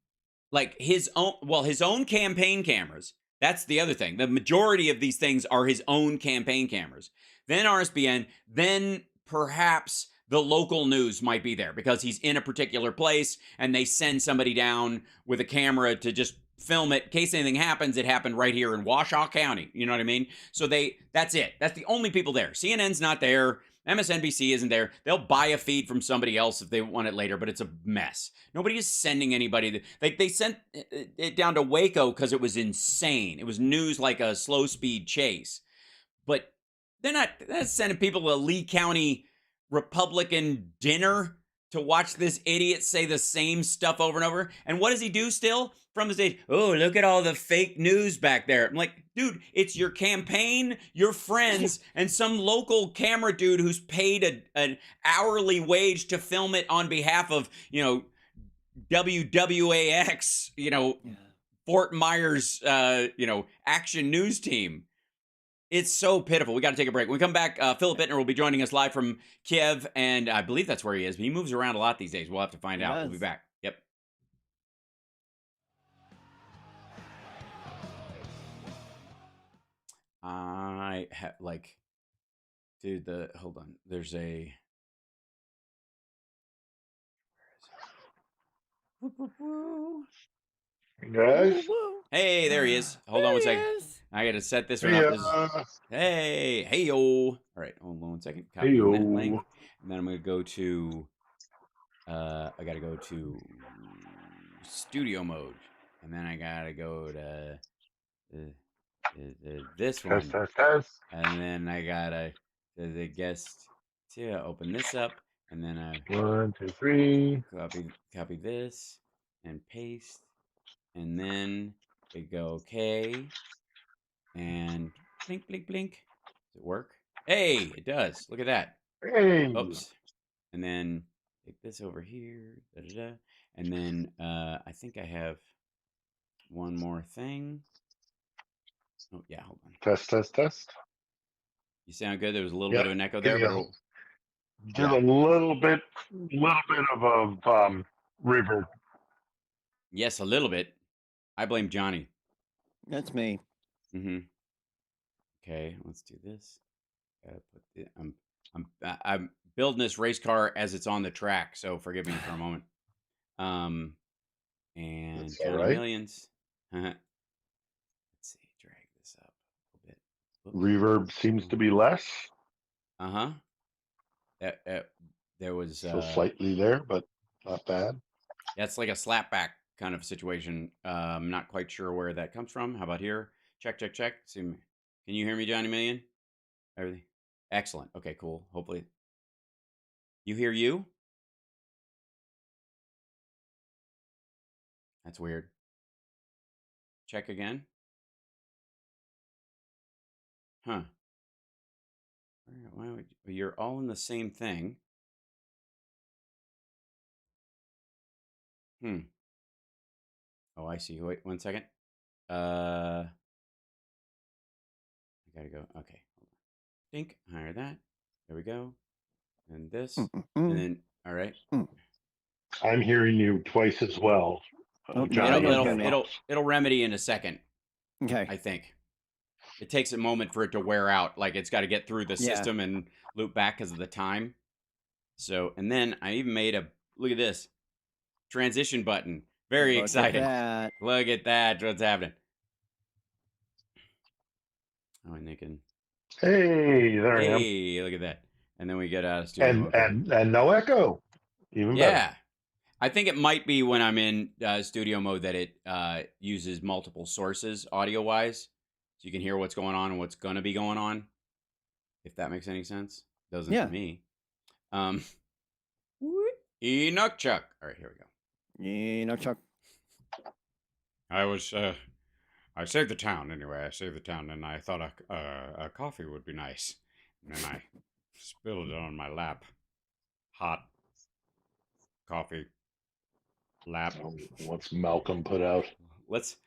like his own campaign cameras. That's the other thing. The majority of these things are his own campaign cameras. Then RSBN, then perhaps the local news might be there because he's in a particular place and they send somebody down with a camera to just film it. In case anything happens, it happened right here in Washoe County. You know what I mean? So that's it. That's the only people there. CNN's not there. MSNBC isn't there. They'll buy a feed from somebody else if they want it later, but it's a mess. Nobody is sending anybody. They sent it down to Waco because it was insane. It was news like a slow speed chase. But they're not sending people to a Lee County Republican dinner to watch this idiot say the same stuff over and over. And what does he do still? From the stage, oh, look at all the fake news back there. I'm like, dude, it's your campaign, your friends, and some local camera dude who's paid an hourly wage to film it on behalf of, WWAX, Fort Myers, action news team. It's so pitiful. We got to take a break. When we come back, Philip Bittner will be joining us live from Kiev, and I believe that's where he is. He moves around a lot these days. We'll have to find out. We'll be back. Yep. like, dude, hold on. There's a. Guys? Hey, there he is. Hold on one second. I got to set this one up. Hey, yo. All right, hold on one second. Copy that link. And then I'm going to go to, I got to go to studio mode. And then I got to go to this one. Test. And then I got to the guest to open this up. And then I 1, 2, 3. Copy this and paste. And then we go okay. And blink, blink, blink. Does it work? Hey, it does. Look at that. Hey. Oops. And then take this over here. Da, da, da. And then I think I have one more thing. Oh, yeah, hold on. Test. You sound good. There was a little bit of an echo there. Did a little bit of reverb. Yes, a little bit. I blame Johnny. That's me. Mm-hmm. Okay, let's do this. Gotta put I'm building this race car as it's on the track, so forgive me for a moment. And Counting right. Millions. Let's see, drag this up a bit. Whoops. Reverb seems to be less. Uh-huh. There was So slightly there, but not bad. That's like a slapback kind of situation. I'm not quite sure where that comes from. How about here? Check. See, can you hear me, Johnny Million? Everything? Excellent. Okay, cool. Hopefully. You hear you? That's weird. Check again. Huh. Why would you're all in the same thing. Oh, I see. Wait 1 second. I gotta go. Okay. Dink. Hire that. There we go. And this. And then, all right. I'm hearing you twice as well. It'll remedy in a second. Okay. I think. It takes a moment for it to wear out. Like it's got to get through the system and loop back because of the time. So, and then I even made look at this. Transition button. Very exciting. Look at that. What's happening? Oh, and they can. Hey, there I am. Hey, look at that. And then we get out of studio mode. And no echo. Even better. I think it might be when I'm in studio mode that it uses multiple sources audio-wise. So you can hear what's going on and what's going to be going on. If that makes any sense. Doesn't to me. Enoch Chuck. All right, here we go. Enoch Chuck. I saved the town anyway. I saved the town, and I thought a coffee would be nice. And then I spilled it on my lap. Hot coffee lap. What's Malcolm put out? Let's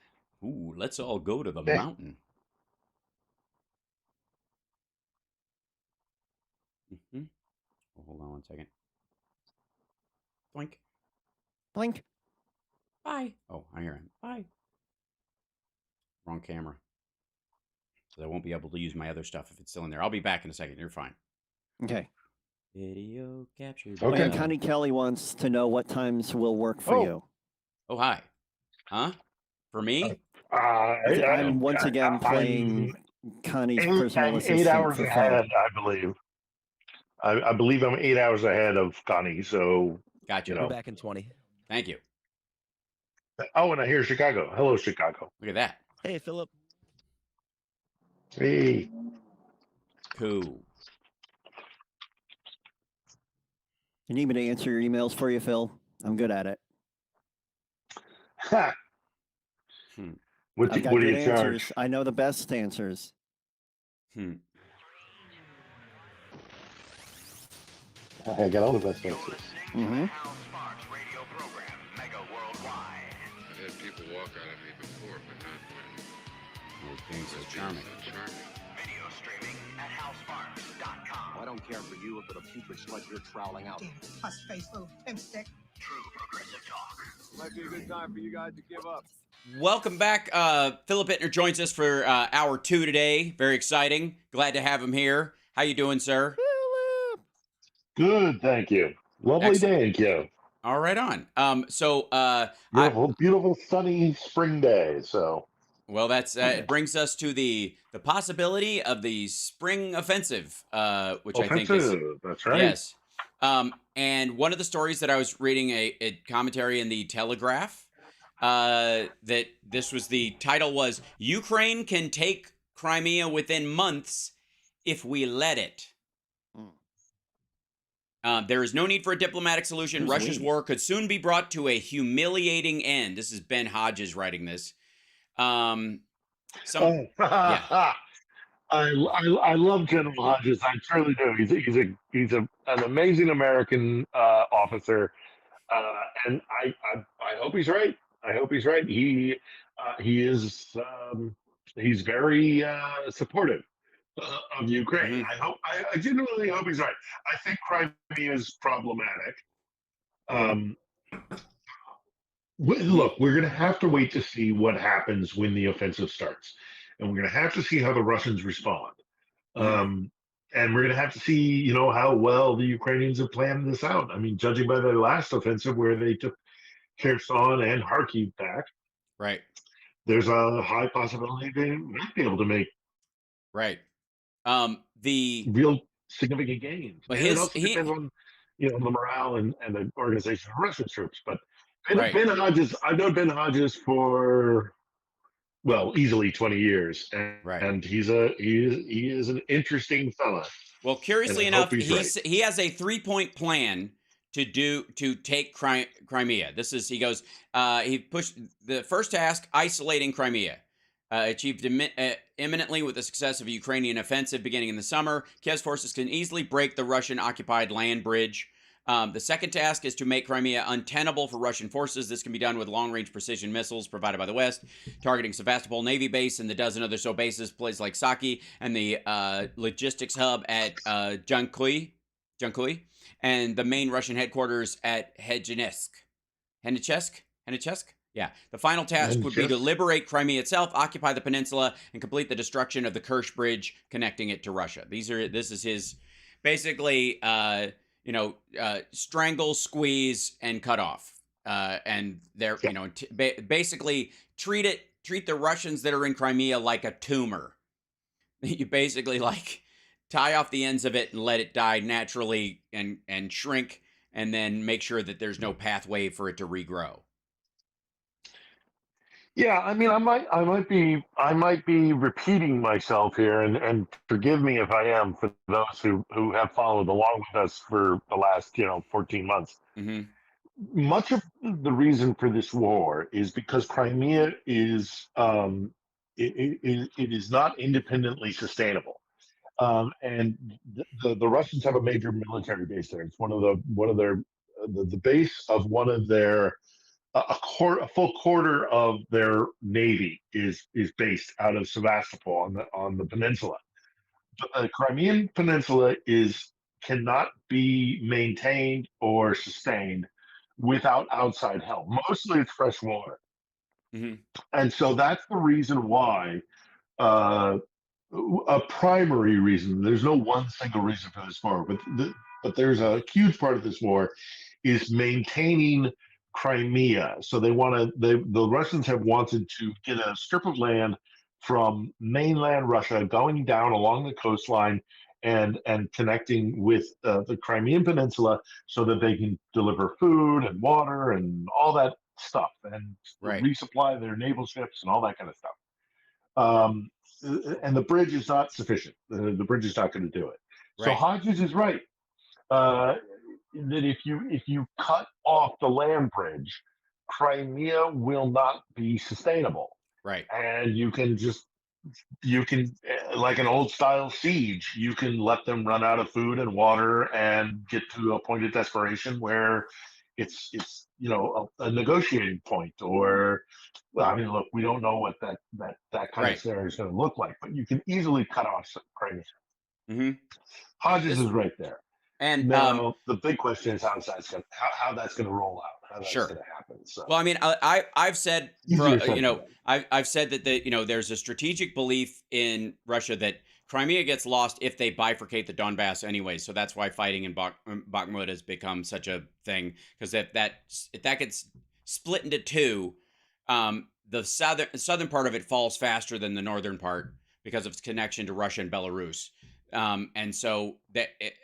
all go to the mountain. Hold on 1 second. Blink. Blink. Bye. Oh, I hear him. Bye. Wrong camera. So I won't be able to use my other stuff if it's still in there. I'll be back in a second. You're fine. Okay. Video capture. Okay. Connie Kelly wants to know what times will work for you. Oh, hi. Huh? For me? I'm once again playing Connie's personal assistant. 8 hours ahead, I believe. I believe I'm 8 hours ahead of Connie, so... Gotcha. We're back in 20. Thank you. Oh, and I hear Chicago. Hello, Chicago. Look at that. Hey, Philip. Hey. Cool. You need me to answer your emails for you, Phil? I'm good at it. Ha! What do you charge? I know the best answers. I got all the best answers. I've had people walk out at me before, but not when being so charming. Video streaming at houseparks.com. I don't care for you if a putrid slut you're troweling out. Puss-faced little pimp stick. True progressive talk. Might be a good time for you guys to give up. Welcome back. Philip Ittner joins us for hour 2 today. Very exciting. Glad to have him here. How you doing, sir? Good, thank you. Lovely Excellent. day in Kiev. All right on. Beautiful sunny spring day. So, well, that's it brings us to the possibility of the spring offensive, which I think is that's right. yes. And one of the stories that I was reading a commentary in the Telegraph, that this was the title was Ukraine can take Crimea within months if we let it. There is no need for a diplomatic solution. Russia's war could soon be brought to a humiliating end. This is Ben Hodges writing this. Yeah. I love General Hodges. I truly do. He's an amazing American officer, and I hope he's right. I hope he's right. He is he's very supportive of Ukraine. I genuinely hope he's right. I think Crimea is problematic. Look, we're going to have to wait to see what happens when the offensive starts, and we're going to have to see how the Russians respond. And we're going to have to see, how well the Ukrainians have planned this out. I mean, judging by their last offensive where they took Kherson and Kharkiv back, right? There's a high possibility they might be able to make the real significant gains. But it also depends on the morale and the organization of Russian troops. But Ben Hodges, I've known Ben Hodges for easily 20 years, and he is an interesting fella. Well, curiously enough, he has a 3-point plan to take Crimea. He goes, he pushed the first task, isolating Crimea, achieved imminently with the success of a Ukrainian offensive beginning in the summer. Kiev's forces can easily break the Russian-occupied land bridge. The second task is to make Crimea untenable for Russian forces. This can be done with long-range precision missiles provided by the West, targeting Sevastopol Navy base and the dozen other bases, places like Saki, and the logistics hub at Junkui, and the main Russian headquarters at Henichesk. Yeah. The final task would be to liberate Crimea itself, occupy the peninsula, and complete the destruction of the Kerch Bridge connecting it to Russia. This is his basically, strangle, squeeze, and cut off. And they're, basically treat the Russians that are in Crimea like a tumor. You basically tie off the ends of it and let it die naturally and shrink, and then make sure that there's no pathway for it to regrow. Yeah, I mean, I might be repeating myself here, and forgive me if I am, for those who have followed along with us for the last 14 months. Much of the reason for this war is because Crimea is it is not independently sustainable, and the Russians have a major military base there. It's one of their the base of one of their a full quarter of their navy is based out of Sevastopol on the peninsula. The Crimean Peninsula cannot be maintained or sustained without outside help. Mostly it's fresh water, and so that's the reason why. A primary reason. There's no one single reason for this war, but there's a huge part of this war is maintaining Crimea. So the Russians have wanted to get a strip of land from mainland Russia going down along the coastline and connecting with the Crimean Peninsula so that they can deliver food and water and all that stuff and resupply their naval ships and all that kind of stuff. And the bridge is not sufficient. The bridge is not going to do it. So Hodges is right. That if you cut off the land bridge, Crimea will not be sustainable. And you can like an old style siege, you can let them run out of food and water and get to a point of desperation where it's a negotiating point, or look, we don't know what that kind of scenario is going to look like, but you can easily cut off Crimea. Hodges is right there. And now the big question is how that's going to roll out. how that's Sure. going to happen. So, well, I mean, I've said, Easier for, said you than know, done. I've said that there's a strategic belief in Russia that Crimea gets lost if they bifurcate the Donbass anyway. So that's why fighting in Bakhmut has become such a thing, because if that gets split into two, the southern part of it falls faster than the northern part because of its connection to Russia and Belarus. And so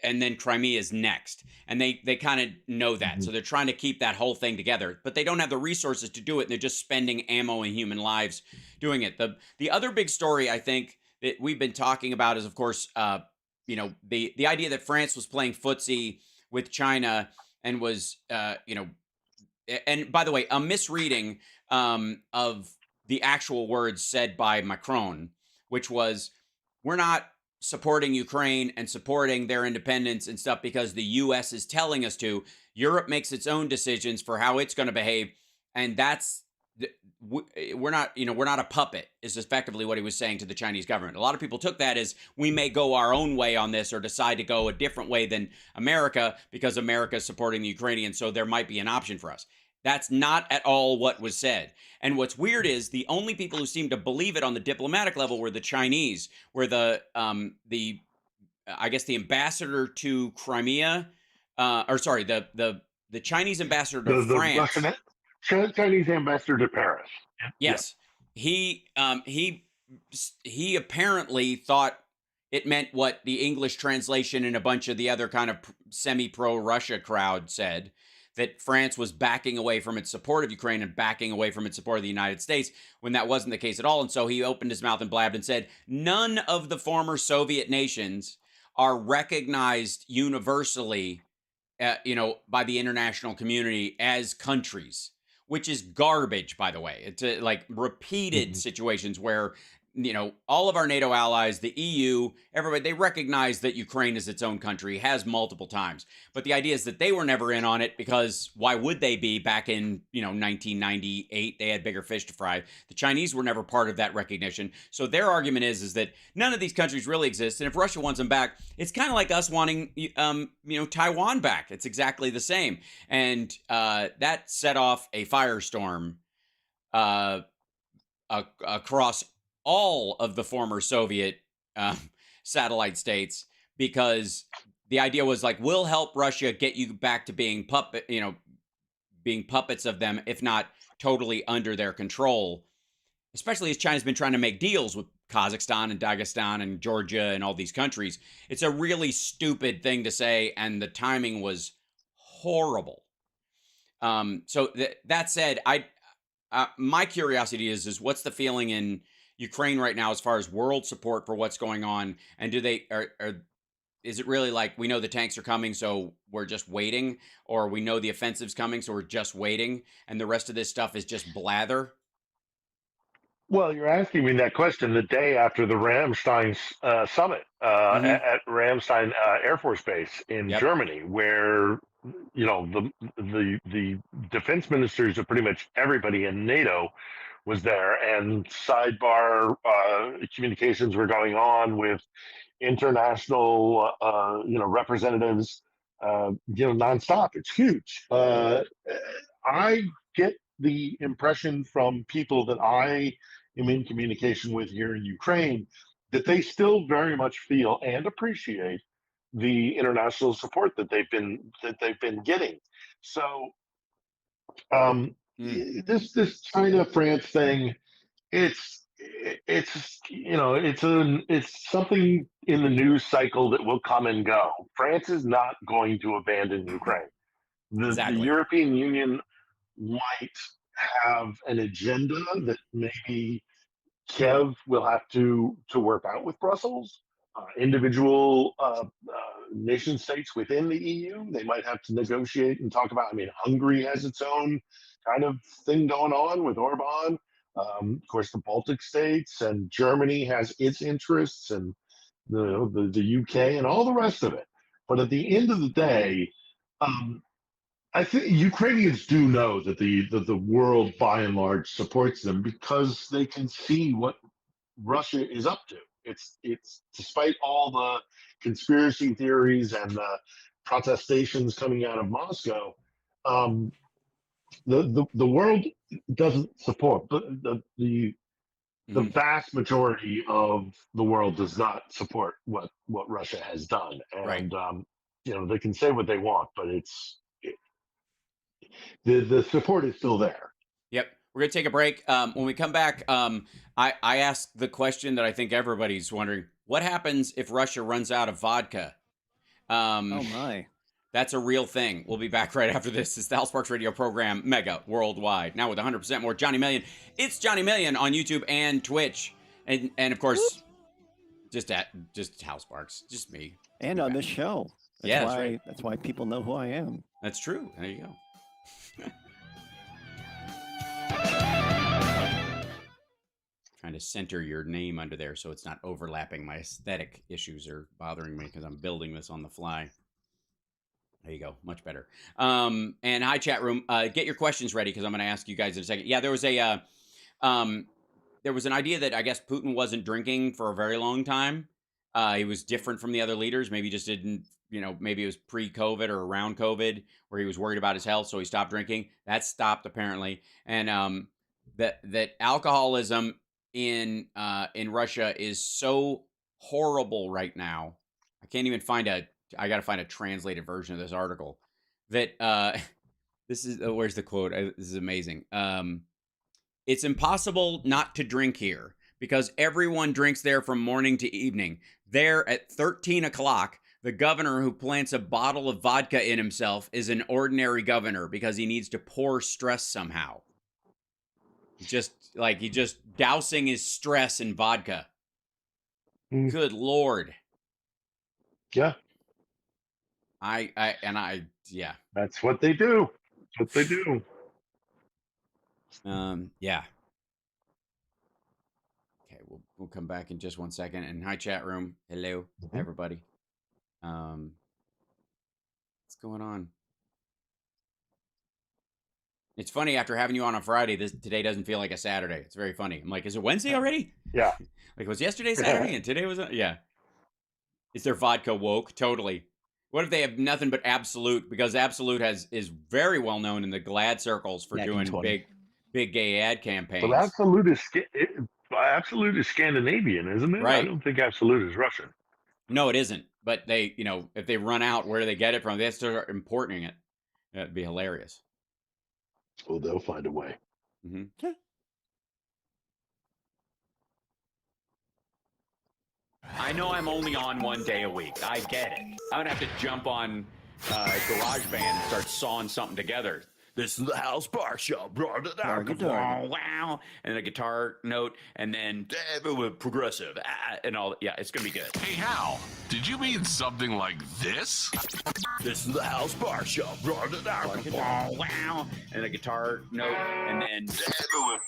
and then Crimea is next, and they kind of know that, so they're trying to keep that whole thing together, but they don't have the resources to do it. And they're just spending ammo and human lives doing it. The other big story I think that we've been talking about is, of course, the idea that France was playing footsie with China and was, and by the way, a misreading of the actual words said by Macron, which was, we're not supporting Ukraine and supporting their independence and stuff because the US is telling us to. Europe makes its own decisions for how it's going to behave, and that's we're not a puppet, is effectively what he was saying to the Chinese government. A lot of people took that as, we may go our own way on this or decide to go a different way than America because America is supporting the Ukrainians, so there might be an option for us. That's not at all what was said. And what's weird is the only people who seemed to believe it on the diplomatic level were the Chinese, where the ambassador to Crimea, the Chinese ambassador to France. The Chinese ambassador to Paris. Yes. Yeah. He apparently thought it meant what the English translation and a bunch of the other kind of semi-pro Russia crowd said, that France was backing away from its support of Ukraine and backing away from its support of the United States, when that wasn't the case at all. And so he opened his mouth and blabbed and said, none of the former Soviet nations are recognized universally, by the international community as countries, which is garbage, by the way. It's like repeated situations where, all of our NATO allies, the EU, everybody, they recognize that Ukraine is its own country, has multiple times. But the idea is that they were never in on it, because why would they be? Back in, 1998, they had bigger fish to fry. The Chinese were never part of that recognition. So their argument is that none of these countries really exist. And if Russia wants them back, it's kind of like us wanting, Taiwan back. It's exactly the same. And that set off a firestorm across all of the former Soviet satellite states, because the idea was like, we'll help Russia get you back to being puppets of them, if not totally under their control, especially as China's been trying to make deals with Kazakhstan and Dagestan and Georgia and all these countries. It's a really stupid thing to say, and the timing was horrible. So that said, my curiosity is what's the feeling in Ukraine right now as far as world support for what's going on, and is it really like, we know the tanks are coming, so we're just waiting, or we know the offensive's coming, so we're just waiting, and the rest of this stuff is just blather? Well, you're asking me that question the day after the Ramstein summit at Ramstein Air Force Base in Germany, where the defense ministers of pretty much everybody in NATO was there, and sidebar communications were going on with international representatives nonstop. It's huge. I get the impression from people that I am in communication with here in Ukraine that they still very much feel and appreciate the international support that they've been getting. So this China France thing, it's something in the news cycle that will come and go. France is not going to abandon Ukraine. The European Union might have an agenda that maybe Kiev will have to work out with Brussels. Individual nation states within the EU, they might have to negotiate and talk about. I mean, Hungary has its own kind of thing going on with Orban. Of course, the Baltic states, and Germany has its interests, and the UK and all the rest of it. But at the end of the day, I think Ukrainians do know that the world, by and large, supports them, because they can see what Russia is up to. It's despite all the conspiracy theories and the protestations coming out of Moscow, the world doesn't support the vast majority of the world does not support what Russia has done, and they can say what they want, but the support is still there. Yep. We're going to take a break. When we come back, I asked the question that I think everybody's wondering. What happens if Russia runs out of vodka? Oh, my. That's a real thing. We'll be back right after this. It's the Hal Sparks radio program, Mega Worldwide. Now with 100% more Johnny Million. It's Johnny Million on YouTube and Twitch. And of course, just Hal Sparks. Just me. And on this show. That's why people know who I am. That's true. There you go. Trying to center your name under there so it's not overlapping. My aesthetic issues are bothering me because I'm building this on the fly. There you go. Much better. And hi, chat room. Get your questions ready because I'm going to ask you guys in a second. Yeah, there was an idea that I guess Putin wasn't drinking for a very long time. He was different from the other leaders. Maybe he just didn't, maybe it was pre-COVID or around COVID where he was worried about his health, so he stopped drinking. That stopped apparently. And that alcoholism in Russia is so horrible right now. I can't even I got to find a translated version of this article that this is where's the quote? This is amazing. It's impossible not to drink here because everyone drinks there from morning to evening. There at 13 o'clock, the governor who plants a bottle of vodka in himself is an ordinary governor because he needs to pour stress somehow. Just dousing his stress in vodka. Good Lord. Yeah. Yeah. That's what they do. That's what they do. Yeah. Okay, we'll come back in just 1 second. And hi, chat room. Hello, everybody. What's going on? It's funny after having you on Friday. Today doesn't feel like a Saturday. It's very funny. I'm like, is it Wednesday already? Yeah. Like, was yesterday Saturday and today was yeah. Is their vodka woke? Totally. What if they have nothing but Absolute? Because Absolute is very well known in the glad circles for doing big gay ad campaigns. But Absolute is Scandinavian, isn't it? Right. I don't think Absolute is Russian. No, it isn't. But they, if they run out, where do they get it from? They have to start importing it. That'd be hilarious. Well, they'll find a way. Mm-hmm. I know I'm only on 1 day a week. I get it. I'm going to have to jump on GarageBand and start sawing something together. This is the Hal Sparks Show. Wow. And a guitar note, and then progressive, and all. Yeah, it's going to be good. Hey, Hal, did you mean something like this? This is the Hal Sparks Show. Wow. And a guitar note, and then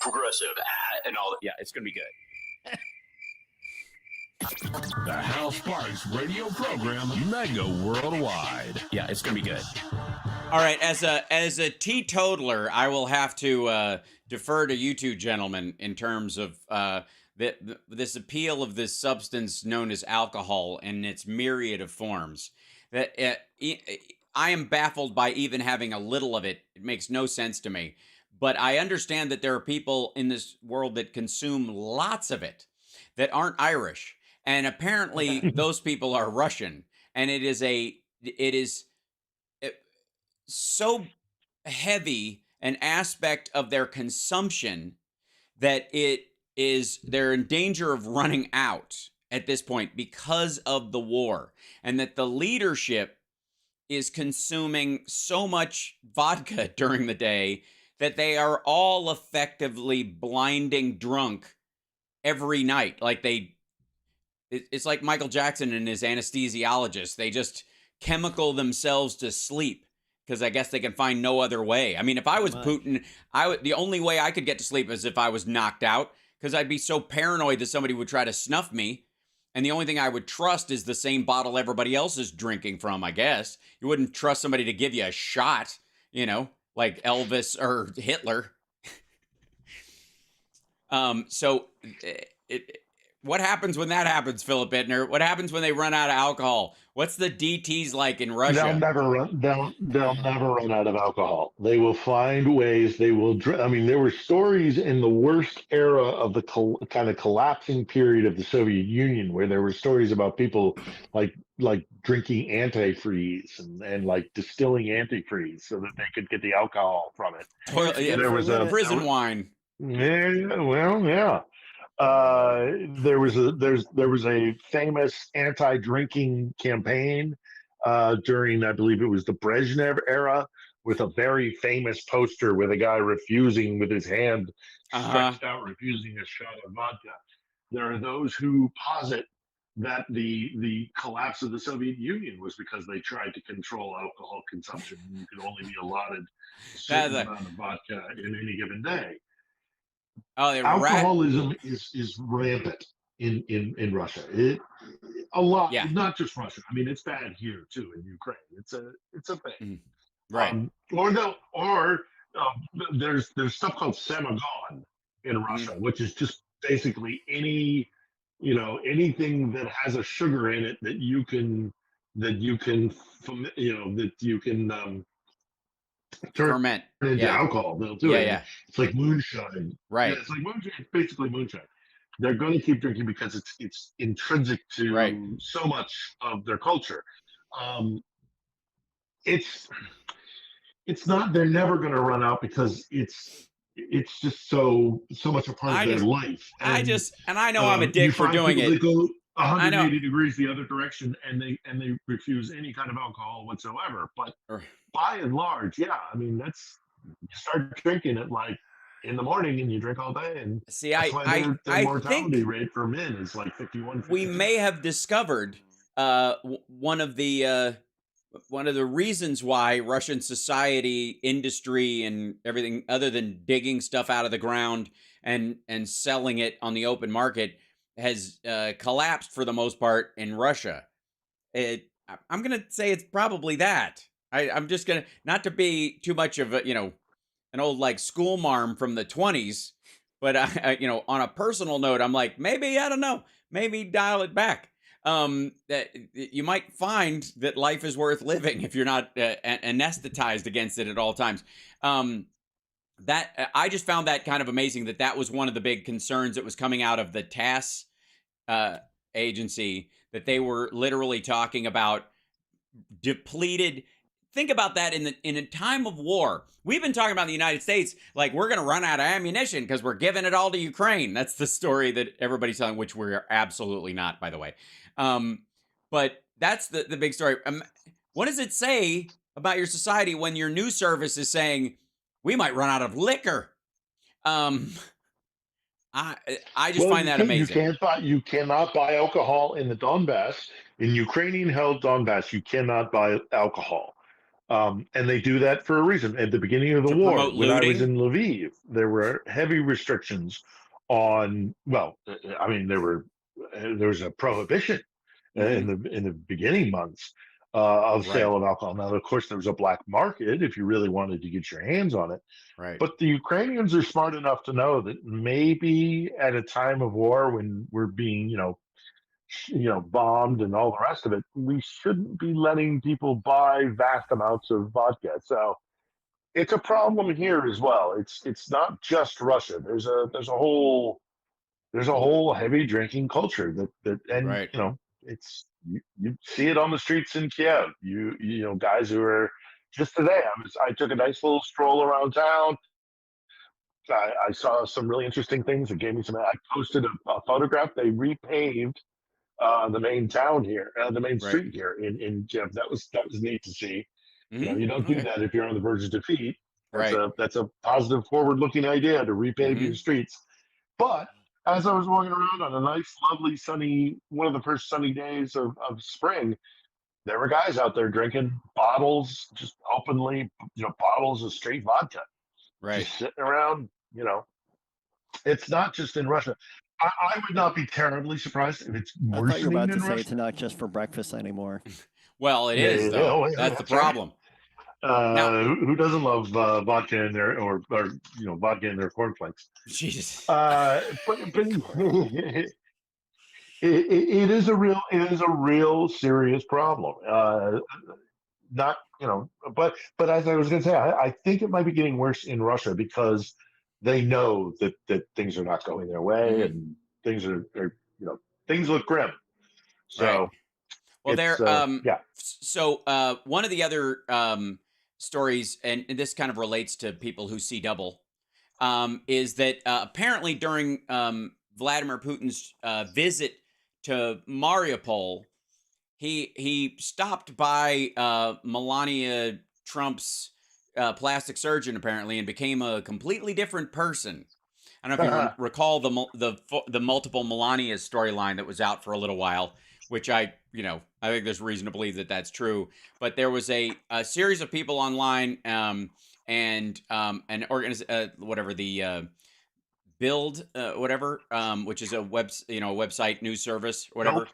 progressive, and all. Yeah, it's going to be good. The Hal Sparks radio program, Mega Worldwide. Yeah, it's going to be good. All right, as a teetotaler, I will have to defer to you two gentlemen in terms of this appeal of this substance known as alcohol and its myriad of forms. That I am baffled by even having a little of it. It makes no sense to me. But I understand that there are people in this world that consume lots of it that aren't Irish. And apparently those people are Russian. And it is so heavy an aspect of their consumption that they're in danger of running out at this point because of the war. And that the leadership is consuming so much vodka during the day that they are all effectively blinding drunk every night. It's like Michael Jackson and his anesthesiologist. They just chemical themselves to sleep because I guess they can find no other way. I mean, if I was Putin, the only way I could get to sleep is if I was knocked out because I'd be so paranoid that somebody would try to snuff me. And the only thing I would trust is the same bottle everybody else is drinking from, I guess. You wouldn't trust somebody to give you a shot, like Elvis or Hitler. what happens when that happens, Philip Bittner? What happens when they run out of alcohol? What's the DTs like in Russia? They'll never run. They'll never run out of alcohol. They will find ways. They will. I mean, there were stories in the worst era of the kind of collapsing period of the Soviet Union, where there were stories about people like drinking antifreeze and like distilling antifreeze so that they could get the alcohol from it. There was a prison wine. Yeah, well, yeah. There was a famous anti-drinking campaign during, I believe it was the Brezhnev era, with a very famous poster with a guy refusing with his hand stretched out, refusing a shot of vodka. There are those who posit that the collapse of the Soviet Union was because they tried to control alcohol consumption. You could only be allotted a certain amount of vodka in any given day. Alcoholism is rampant in Russia. A lot, not just Russia. I mean, it's bad here too in Ukraine. It's a thing, right? There's stuff called samagon in Russia, which is just basically anything that has a sugar in it that you can ferment into alcohol. They'll do it. Yeah. It's like moonshine. Right. Yeah, it's like moonshine. It's basically moonshine. They're going to keep drinking because it's intrinsic to so much of their culture. It's not. They're never going to run out because it's just so much a part of their life. And, I know I'm a dick for doing it. They go 180 degrees the other direction, and they refuse any kind of alcohol whatsoever. But by and large, I mean, you start drinking at like in the morning and you drink all day, and that's why their mortality rate for men is like 51. We may have discovered one of the reasons why Russian society, industry, and everything other than digging stuff out of the ground and selling it on the open market has collapsed for the most part in Russia. I'm going to say it's probably that. I'm just going to, not to be too much of a, an old like school marm from the 20s, but on a personal note, I'm like, maybe, I don't know, maybe dial it back. That you might find that life is worth living if you're not anesthetized against it at all times. That I just found that kind of amazing that was one of the big concerns that was coming out of the TASS agency, that they were literally talking about depleted. Think about that in a time of war. We've been talking about the United States like we're going to run out of ammunition because we're giving it all to Ukraine. That's the story that everybody's telling, which we're absolutely not, by the way. But that's the big story. What does it say about your society when your news service is saying we might run out of liquor? I just find that amazing. You cannot buy alcohol in the Donbass. In Ukrainian-held Donbass, you cannot buy alcohol. And they do that for a reason. At the beginning of the war, when I was in Lviv, there were heavy restrictions on. Well, I mean, there was a prohibition in the beginning months of sale of alcohol. Now, of course, there was a black market if you really wanted to get your hands on it. Right. But the Ukrainians are smart enough to know that maybe at a time of war when we're being, bombed and all the rest of it, we shouldn't be letting people buy vast amounts of vodka. So it's a problem here as well. It's not just Russia. There's a whole heavy drinking culture it's you see it on the streets in Kiev. You guys who are just today. I took a nice little stroll around town. I saw some really interesting things that gave me some. I posted a photograph. They repaved the main town here, the main street here in Kiev. That was neat to see. You don't do that if you're on the verge of defeat. That's a positive, forward-looking idea to repave your streets. But as I was walking around on a nice, lovely, sunny, one of the first sunny days of spring, there were guys out there drinking bottles, just openly, bottles of straight vodka. Right. Just sitting around, It's not just in Russia. I would not be terribly surprised if it's worsening in Russia. I thought you were about to say it's not just for breakfast anymore. Well, it is, though. That's the problem. Who doesn't love vodka in their or vodka in their cornflakes? Jesus. But It is a real serious problem. Not but as I was going to say, I think it might be getting worse in Russia because they know that things are not going their way, and things are things look grim. So right. Well, yeah. So one of the other stories, and this kind of relates to people who see double, is that apparently during Vladimir Putin's visit to Mariupol, he stopped by Melania Trump's plastic surgeon apparently and became a completely different person. I don't know if you recall the multiple Melanias storyline that was out for a little while, which I think there's reason to believe that that's true. But there was a series of people online and an whatever the Build whatever which is a website news service or whatever.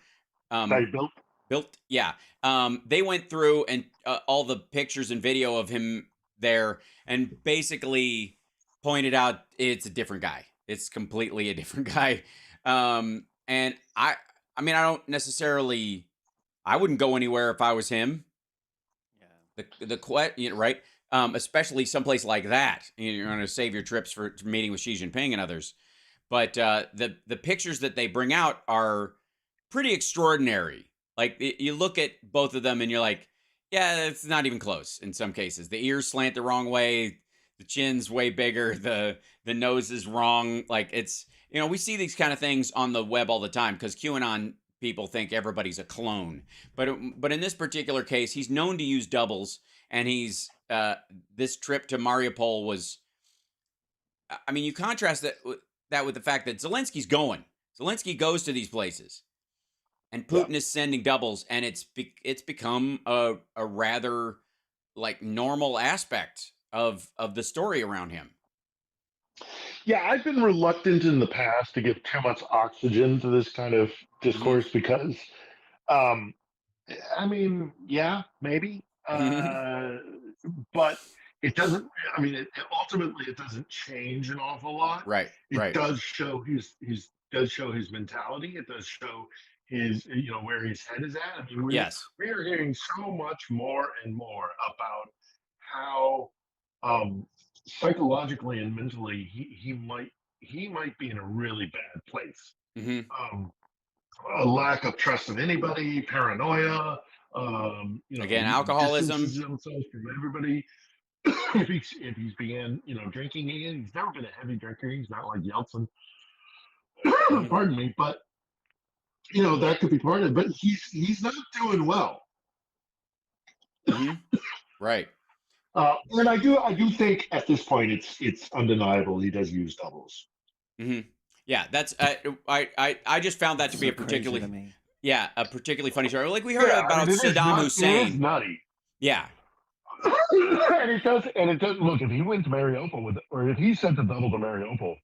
Built, yeah. They went through and all the pictures and video of him there, and basically pointed out it's a different guy. It's completely a different guy. And I mean, I don't necessarily. I wouldn't go anywhere if I was him. Yeah. Right. Especially someplace like that. You're going to save your trips for meeting with Xi Jinping and others. But the pictures that they bring out are pretty extraordinary. Like, you look at both of them and you're like, yeah, it's not even close in some cases. The ears slant the wrong way. The chin's way bigger. The nose is wrong. Like, it's, we see these kind of things on the web all the time because QAnon people think everybody's a clone. But in this particular case, he's known to use doubles. And he's, this trip to Mariupol was, I mean, you contrast that with the fact that Zelensky's going. Zelensky goes to these places. And Putin is sending doubles, and it's become a rather like normal aspect of the story around him. Yeah, I've been reluctant in the past to give too much oxygen to this kind of discourse because, I mean, yeah, maybe, but it doesn't. I mean, ultimately, it doesn't change an awful lot. Right. It does show his mentality. It does show his where his head is at. I mean, we are hearing so much more and more about how psychologically and mentally he might be in a really bad place. A lack of trust of anybody, paranoia, again, alcoholism, himself from everybody. if he's began drinking again, he's never been a heavy drinker. He's not like Yeltsin. Pardon me, but that could be part of it, but he's not doing well. Right. And I do think at this point it's undeniable he does use doubles. Yeah, that's I just found that to be a particularly funny story. Like we heard about Saddam Hussein. It is nutty. Yeah. and it does look, if he went to Mariupol or if he sent a double to Mariupol,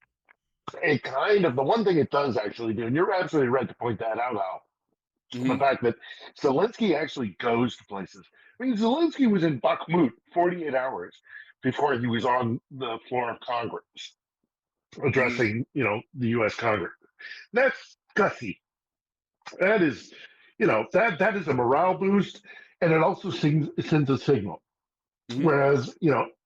it kind of, the one thing it does actually do, and you're absolutely right to point that out, Al, the fact that Zelensky actually goes to places. I mean, Zelensky was in Bakhmut 48 hours before he was on the floor of Congress addressing, the U.S. Congress. That's gutsy. That is, that is a morale boost, and it also sends a signal. Whereas,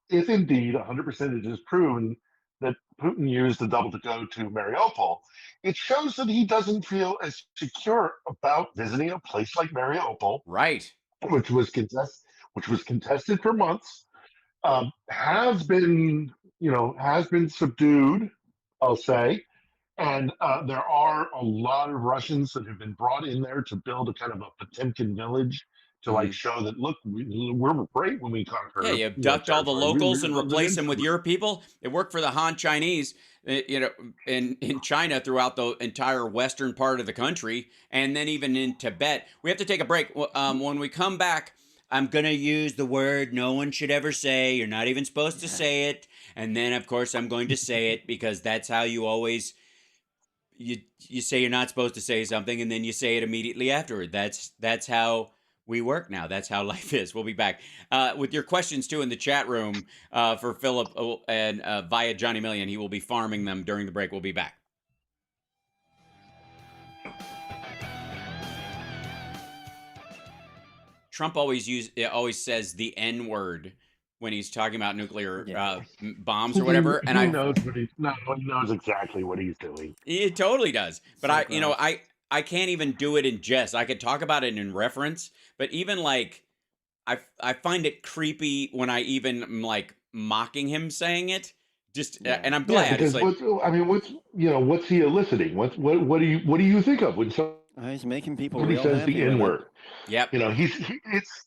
if indeed 100% it is proven that Putin used the double to go to Mariupol, it shows that he doesn't feel as secure about visiting a place like Mariupol, right? Which was contested for months, has been subdued, I'll say, and there are a lot of Russians that have been brought in there to build a kind of a Potemkin village to show that, look, we're great when we conquer. Yeah, you abduct all the locals and replace them with your people. It worked for the Han Chinese, in China throughout the entire western part of the country, and then even in Tibet. We have to take a break. When we come back, I'm going to use the word no one should ever say. You're not even supposed to say it. And then, of course, I'm going to say it because that's how you always... You say you're not supposed to say something, and then you say it immediately afterward. That's how... we work now. That's how life is. We'll be back with your questions, too, in the chat room for Philip and via Johnny Million. He will be farming them during the break. We'll be back. Trump always says the N word when he's talking about nuclear bombs or whatever. And he knows he knows exactly what he's doing. He totally does. But So I can't even do it in jest. I could talk about it in reference, but even like I find it creepy when I even am like mocking him saying it. Just and I'm glad. Because what's he eliciting? What do you think of when he's making people somebody real says happy the with N it. word? Yep. It's.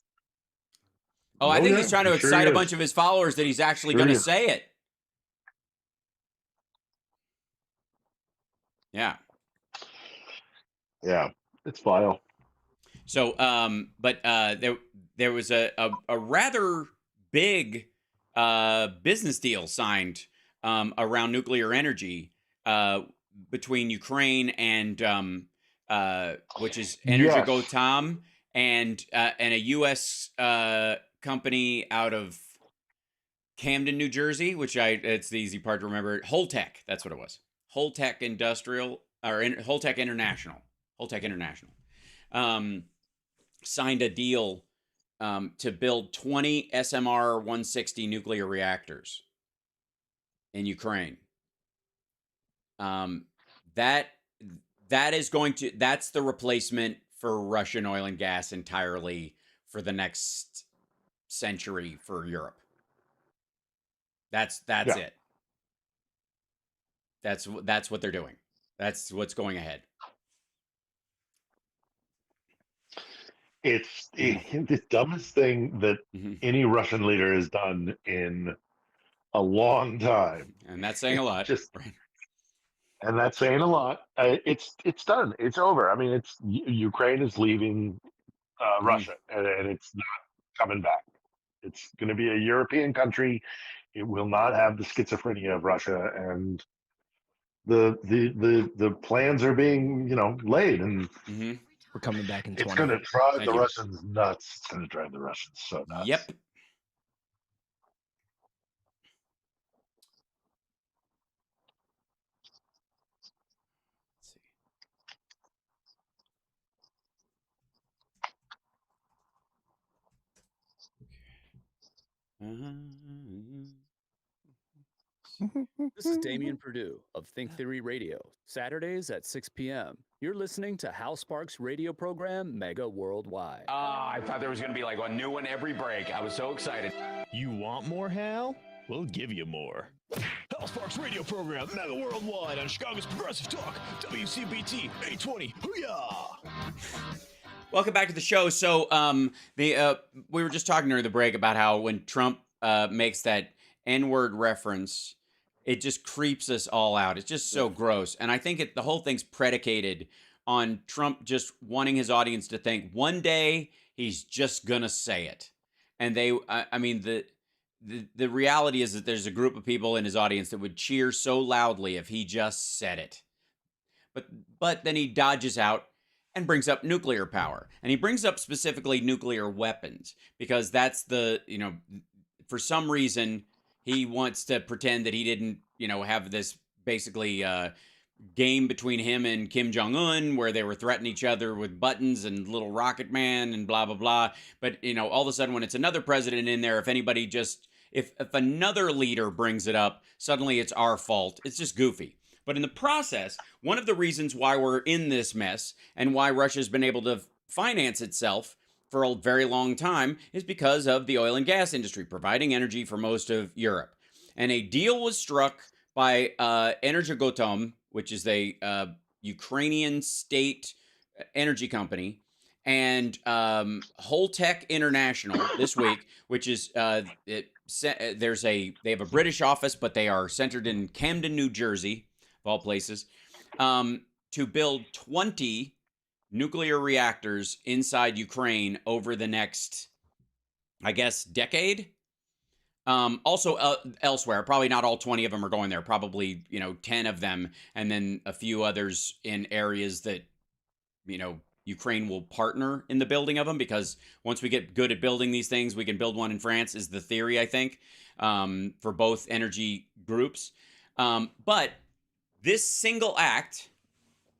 I think he's trying to excite a bunch of his followers that he's actually going to say it. Yeah. Yeah, it's vile. So, but there was a rather big business deal signed around nuclear energy between Ukraine and which is Energoatom and a U.S. Company out of Camden, New Jersey, which it's the easy part to remember. Holtec, that's what it was. Holtec Holtec International. Holtec International signed a deal to build 20 SMR 160 nuclear reactors in Ukraine. That's the replacement for Russian oil and gas entirely for the next century for Europe. That's it. That's what they're doing. That's what's going ahead. It's the dumbest thing that any Russian leader has done in a long time, and that's saying a lot. And that's saying a lot. It's done. It's over. I mean, Ukraine is leaving Russia, and it's not coming back. It's going to be a European country. It will not have the schizophrenia of Russia, and the plans are being laid, and we're coming back in 20. It's going to drive the Russians nuts. It's going to drive the Russians so nuts. Yep. This is Damian Perdue of Think Theory Radio, Saturdays at 6 p.m. You're listening to Hal Sparks' radio program, Mega Worldwide. I thought there was going to be like a new one every break. I was so excited. You want more, Hal? We'll give you more. Hal Sparks radio program, Mega Worldwide on Chicago's Progressive Talk, WCPT 820. Hoo-yah! Welcome back to the show. So, we were just talking during the break about how when Trump makes that N-word reference, it just creeps us all out. It's just so gross. And I think the whole thing's predicated on Trump just wanting his audience to think one day he's just gonna say it. And the reality is that there's a group of people in his audience that would cheer so loudly if he just said it. But then he dodges out and brings up nuclear power. And he brings up specifically nuclear weapons because that's for some reason he wants to pretend that he didn't, have this basically game between him and Kim Jong-un where they were threatening each other with buttons and little rocket man and blah, blah, blah. But, all of a sudden when it's another president in there, if another leader brings it up, suddenly it's our fault. It's just goofy. But in the process, one of the reasons why we're in this mess and why Russia's been able to finance itself for a very long time is because of the oil and gas industry providing energy for most of Europe. And a deal was struck by Energoatom, which is a Ukrainian state energy company, and Holtec International this week, which is they have a British office, but they are centered in Camden, New Jersey, of all places, to build 20 nuclear reactors inside Ukraine over the next, I guess, decade. Also elsewhere, probably not all 20 of them are going there, probably, 10 of them, and then a few others in areas that, Ukraine will partner in the building of them, because once we get good at building these things, we can build one in France, is the theory, I think, for both energy groups. But this single act,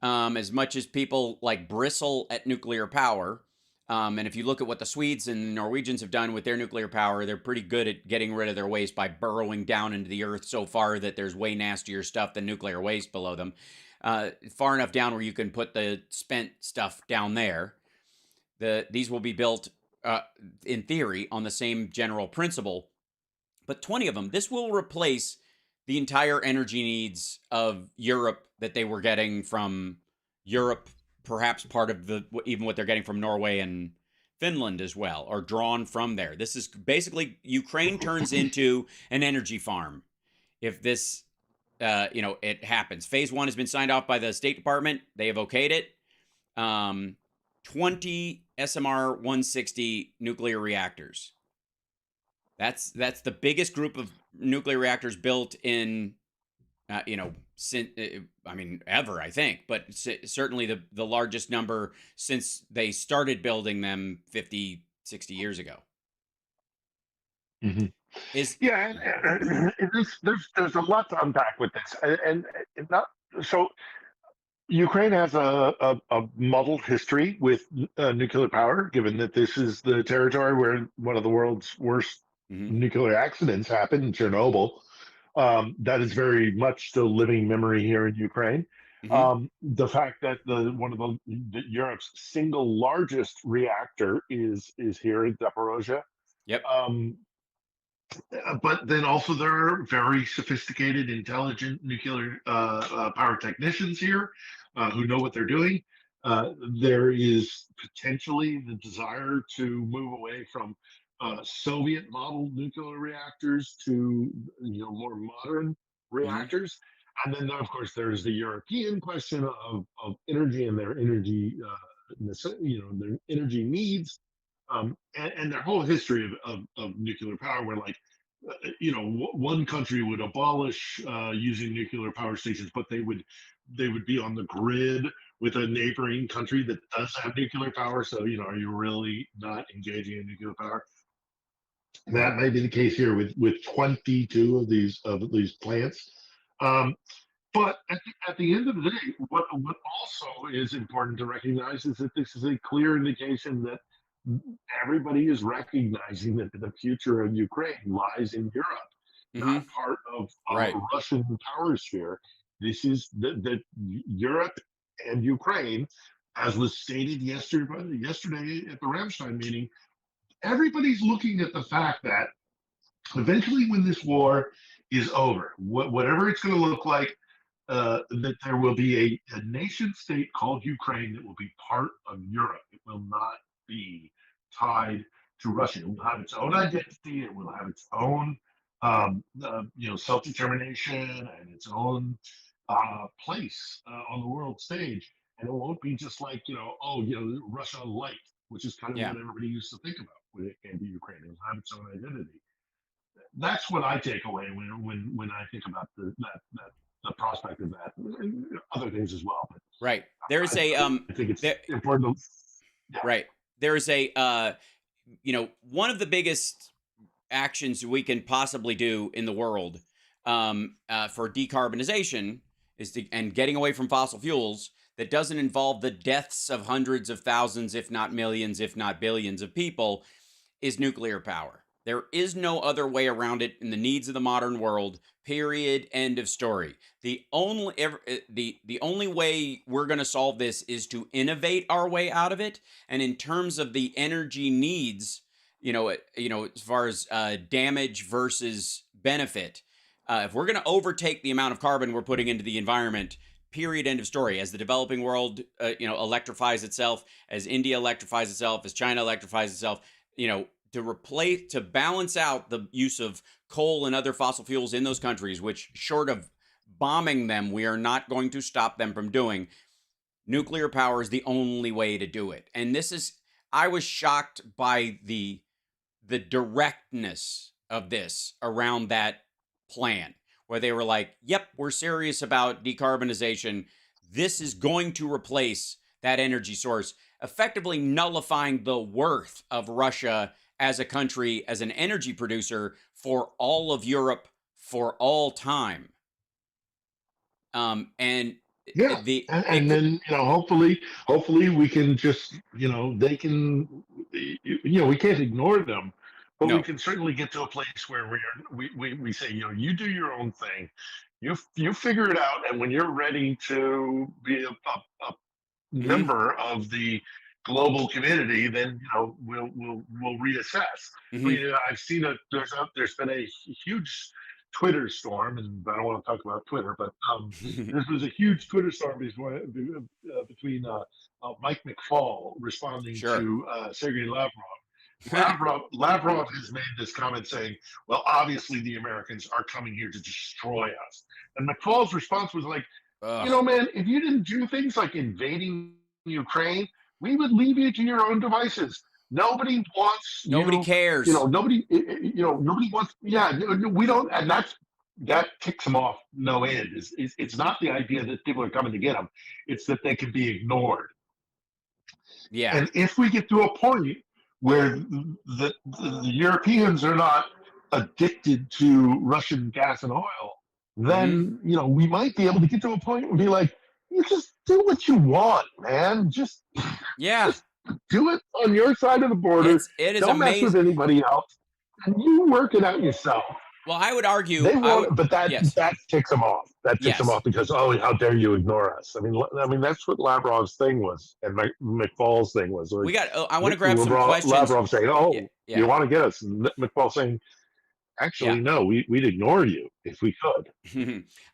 as much as people bristle at nuclear power, And if you look at what the Swedes and the Norwegians have done with their nuclear power, they're pretty good at getting rid of their waste by burrowing down into the earth so far that there's way nastier stuff than nuclear waste below them. Far enough down where you can put the spent stuff down there. These will be built, in theory, on the same general principle. But 20 of them, this will replace the entire energy needs of Europe that they were getting from Europe, perhaps part of even what they're getting from Norway and Finland as well, are drawn from there. This is basically, Ukraine turns into an energy farm if this, it happens. Phase 1 has been signed off by the State Department. They have okayed it. 20 SMR 160 nuclear reactors. That's the biggest group of nuclear reactors built in, ever, I think, but certainly the largest number since they started building them 50, 60 years ago. Mm-hmm. There's a lot to unpack with this, and not so. Ukraine has a muddled history with nuclear power, given that this is the territory where one of the world's worst nuclear accidents happened in Chernobyl. That is very much still living memory here in Ukraine. The fact that one of Europe's single largest reactor is here in Zaporozhye. Yep. But then also there are very sophisticated, intelligent nuclear power technicians here who know what they're doing. There is potentially the desire to move away from Soviet model nuclear reactors to more modern reactors. And then, of course, there's the European question of energy and their energy, their energy needs, and their whole history of nuclear power, where one country would abolish using nuclear power stations, but they would be on the grid with a neighboring country that does have nuclear power. So, are you really not engaging in nuclear power? That may be the case here with 22 of these plants. But at the end of the day, what also is important to recognize is that this is a clear indication that everybody is recognizing that the future of Ukraine lies in Europe, not part of a Russian power sphere. This is that Europe and Ukraine, as was stated yesterday at the Ramstein meeting, everybody's looking at the fact that eventually when this war is over, whatever it's going to look like, that there will be a nation state called Ukraine that will be part of Europe. It will not be tied to Russia. It will have its own identity. It will have its own, self-determination and its own place on the world stage. And it won't be just like, Russia light, which is kind of what everybody used to think about when it came to Ukraine. It will have its own identity. That's what I take away when I think about the prospect of that. Other things as well. But right. There's I think it's important. Right. There's a one of the biggest actions we can possibly do in the world for decarbonization and getting away from fossil fuels that doesn't involve the deaths of hundreds of thousands, if not millions, if not billions of people, is nuclear power. There is no other way around it in the needs of the modern world. Period. End of story. The only way we're going to solve this is to innovate our way out of it. And in terms of the energy needs, as far as damage versus benefit, if we're going to overtake the amount of carbon we're putting into the environment, period, end of story. As the developing world, electrifies itself, as India electrifies itself, as China electrifies itself, to balance out the use of coal and other fossil fuels in those countries, which short of bombing them, we are not going to stop them from doing. Nuclear power is the only way to do it. And I was shocked by the directness of this around that plan, where they were like, yep, we're serious about decarbonization. This is going to replace that energy source, effectively nullifying the worth of Russia as a country, as an energy producer for all of Europe for all time. And Yeah, and then hopefully we can just they can we can't ignore them, but we can certainly get to a place where we say you do your own thing, you figure it out, and when you're ready to be a member of the global community, then we'll reassess. I mean, I've seen there's been a huge Twitter storm, and I don't want to talk about Twitter, but this was a huge Twitter storm between Mike McFaul responding to Sergei Lavrov. Lavrov has made this comment saying, well, obviously the Americans are coming here to destroy us. And McFaul's response was like, man, if you didn't do things like invading Ukraine, we would leave you to your own devices. Nobody wants. Nobody cares. Nobody. Nobody wants. Yeah, we don't. And that ticks them off no end. It's not the idea that people are coming to get them. It's that they can be ignored. Yeah. And if we get to a point where the Europeans are not addicted to Russian gas and oil, then we might be able to get to a point and be like, you just do what you want, man. Just do it on your side of the border. It is Don't amazing. mess with anybody else, and you work it out yourself. Well, I would argue, but that ticks them off. That ticks them off because how dare you ignore us? I mean that's what Lavrov's thing was, and McFaul's thing was. We got. I want to grab some questions. Lavrov saying, you want to get us? McFaul saying, actually, no, we'd ignore you if we could.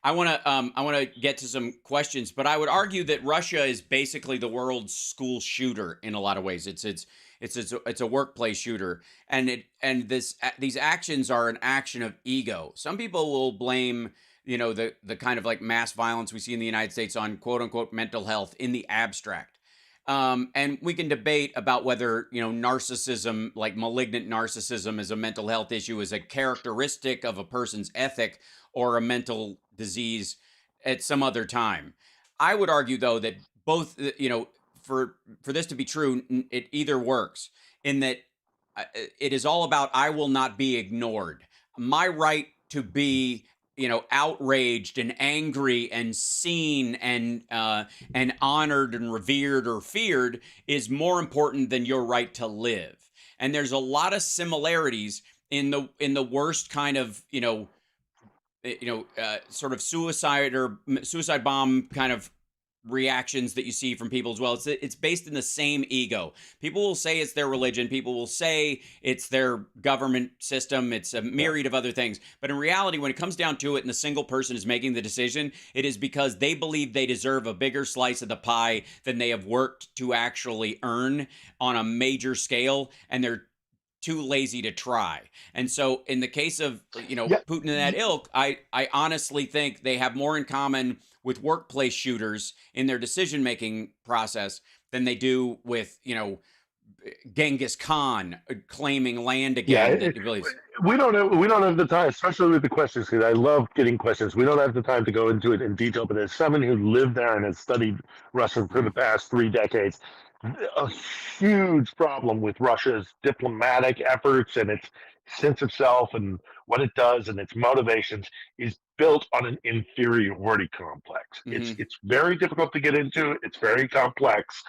I want to get to some questions, but I would argue that Russia is basically the world's school shooter in a lot of ways. It's a workplace shooter, and these actions are an action of ego. Some people will blame the kind of like mass violence we see in the United States on quote unquote mental health in the abstract. And we can debate about whether, narcissism, like malignant narcissism is a mental health issue, is a characteristic of a person's ethic or a mental disease at some other time. I would argue, though, that both, for this to be true, it either works in that it is all about I will not be ignored. My right to be outraged and angry and seen and honored and revered or feared is more important than your right to live. And there's a lot of similarities in the worst kind of sort of suicide or suicide bomb kind of reactions that you see from people as well. It's based in the same ego. People will say it's their religion. People will say it's their government system. It's a myriad of other things. But in reality, when it comes down to it and the single person is making the decision, it is because they believe they deserve a bigger slice of the pie than they have worked to actually earn on a major scale, and they're too lazy to try. And so in the case of, Putin and that ilk, I honestly think they have more in common with workplace shooters in their decision-making process than they do with, Genghis Khan claiming land again. We don't have the time, especially with the questions, because I love getting questions. We don't have the time to go into it in detail, but as someone who lived there and has studied Russia for the past 3 decades, a huge problem with Russia's diplomatic efforts and its sense of self and what it does and its motivations is built on an inferiority complex. It's very difficult to get into. It's very complex.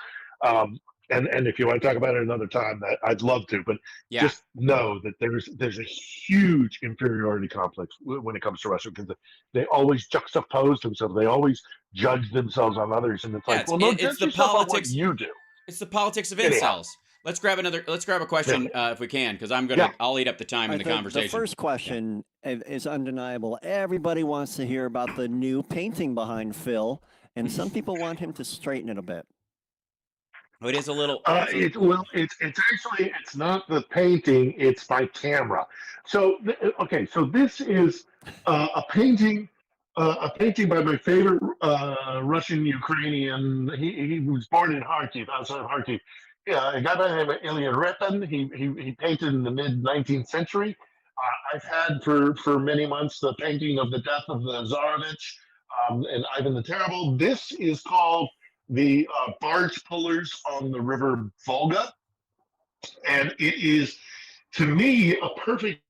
And if you want to talk about it another time, I'd love to. But just know that there's a huge inferiority complex when it comes to Russia, because they always juxtapose themselves. They always judge themselves on others, and it's like, judge yourself on what you do. It's the politics of incels. Let's grab a question if we can, because I'll eat up the time in the conversation. The first question is undeniable. Everybody wants to hear about the new painting behind Phil, and some people want him to straighten it a bit. It is a little. It's not the painting; it's my camera. So this is a painting. A painting by my favorite Russian Ukrainian. He was born in Kharkiv, outside of Kharkiv. A guy by the name of Ilya Repin. He painted in the mid 19th century. I've had for many months the painting of the death of the Tsarevich and Ivan the Terrible. This is called the barge pullers on the river Volga, and it is, to me, a perfect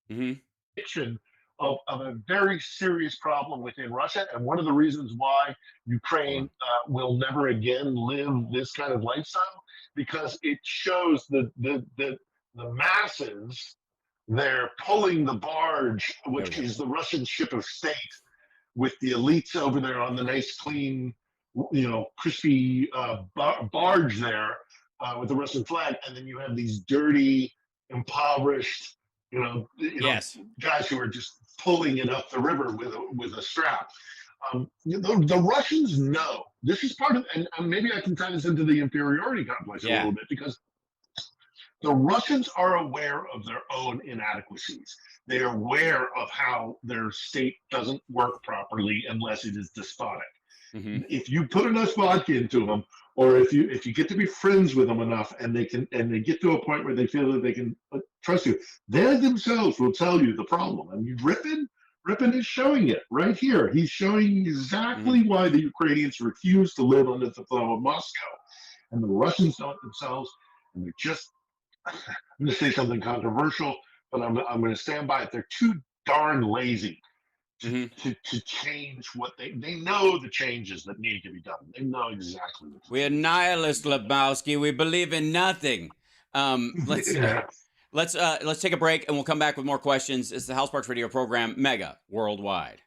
depiction of a very serious problem within Russia, and one of the reasons why Ukraine will never again live this kind of lifestyle, because it shows the masses. They're pulling the barge, which is the Russian ship of state, with the elites over there on the nice, clean, crispy barge there with the Russian flag, and then you have these dirty, impoverished, guys who are just pulling it up the river with a strap. The Russians know this is part of, and maybe I can tie this into the inferiority complex a little bit, because the Russians are aware of their own inadequacies. They are aware of how their state doesn't work properly unless it is despotic. Mm-hmm. If you put enough vodka into them, or if you get to be friends with them enough, and they get to a point where they feel that they can trust you, they themselves will tell you the problem. I mean, Ripon is showing it right here. He's showing exactly why the Ukrainians refuse to live under the thumb of Moscow, and the Russians know it themselves, and they're just. I'm going to say something controversial, but I'm going to stand by it. They're too darn lazy to change what they know the changes that need to be done. They know exactly what we're nihilists, Lebowski. We believe in nothing. Let's take a break, and we'll come back with more questions. It's the House Parks Radio program, Mega Worldwide.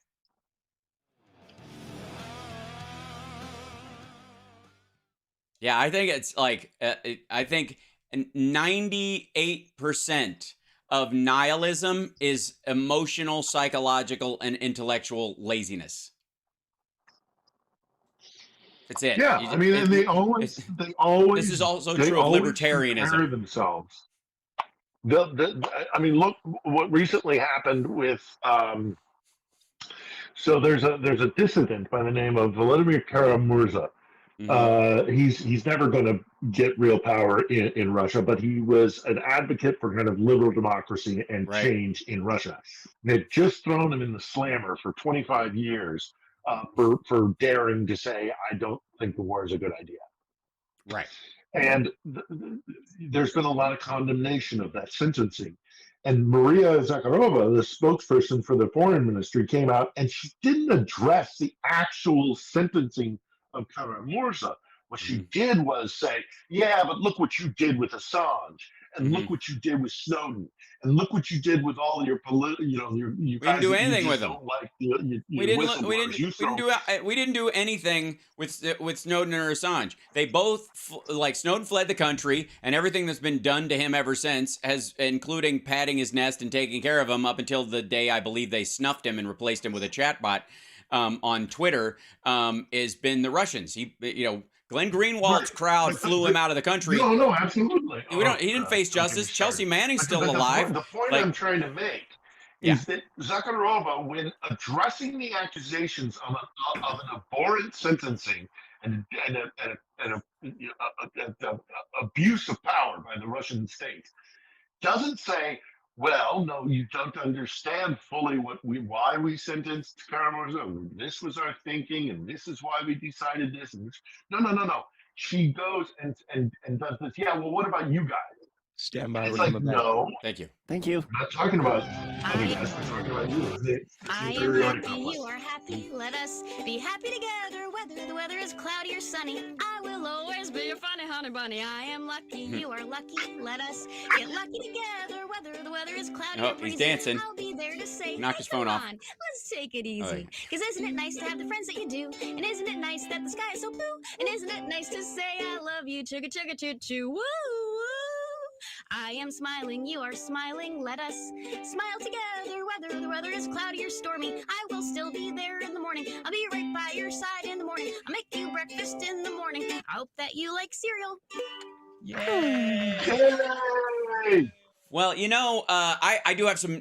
Yeah, I think it's like I think 98% of nihilism is emotional, psychological, and intellectual laziness. That's it. Yeah, they always. This is also true of libertarianism. Themselves. Look what recently happened with. So there's a dissident by the name of Vladimir Kara-Murza. Mm-hmm. He's never going to get real power in Russia, but he was an advocate for kind of liberal democracy and change in Russia. They've just thrown him in the slammer for 25 years for daring to say, I don't think the war is a good idea. Right. And there's been a lot of condemnation of that sentencing. And Maria Zakharova, the spokesperson for the foreign ministry, came out and she didn't address the actual sentencing of Kara-Murza. What she did was say, yeah, but look what you did with Assange, and look what you did with Snowden, and look what you did with all your political, we didn't do anything with them. Like we didn't do anything with Snowden or Assange. They both, Snowden fled the country, and everything that's been done to him ever since, including patting his nest and taking care of him up until the day I believe they snuffed him and replaced him with a chatbot on Twitter, has been the Russians. Glenn Greenwald's crowd flew him out of the country. No, absolutely. He didn't face justice. Chelsea Manning's still alive. The point I'm trying to make is that Zakharova, when addressing the accusations of an abhorrent sentencing and abuse of power by the Russian state, doesn't say, well, no, you don't understand fully why we sentenced Kara-Murza. This was our thinking, and this is why we decided this. And this. No. She goes and does this. Yeah, well, what about you guys? Stand by. It's like, no. Thank you. I'm not talking about other guys. We're talking about you. I am happy. You are happy. Let us be happy together. Whether the weather is cloudy or sunny, I will always be your funny honey bunny. I am lucky. You are lucky. Let us get lucky together. Whether the weather is cloudy or breezy, he's dancing. I'll be there to say, knock his phone off. Let's take it easy. Because isn't it nice to have the friends that you do? And isn't it nice that the sky is so blue? And isn't it nice to say I love you? Chugga chugga choo choo. Woo woo. I am smiling, you are smiling, let us smile together. Whether the weather is cloudy or stormy, I will still be there in the morning. I'll be right by your side in the morning. I'll make you breakfast in the morning. I hope that you like cereal. Yay! Well, I do have some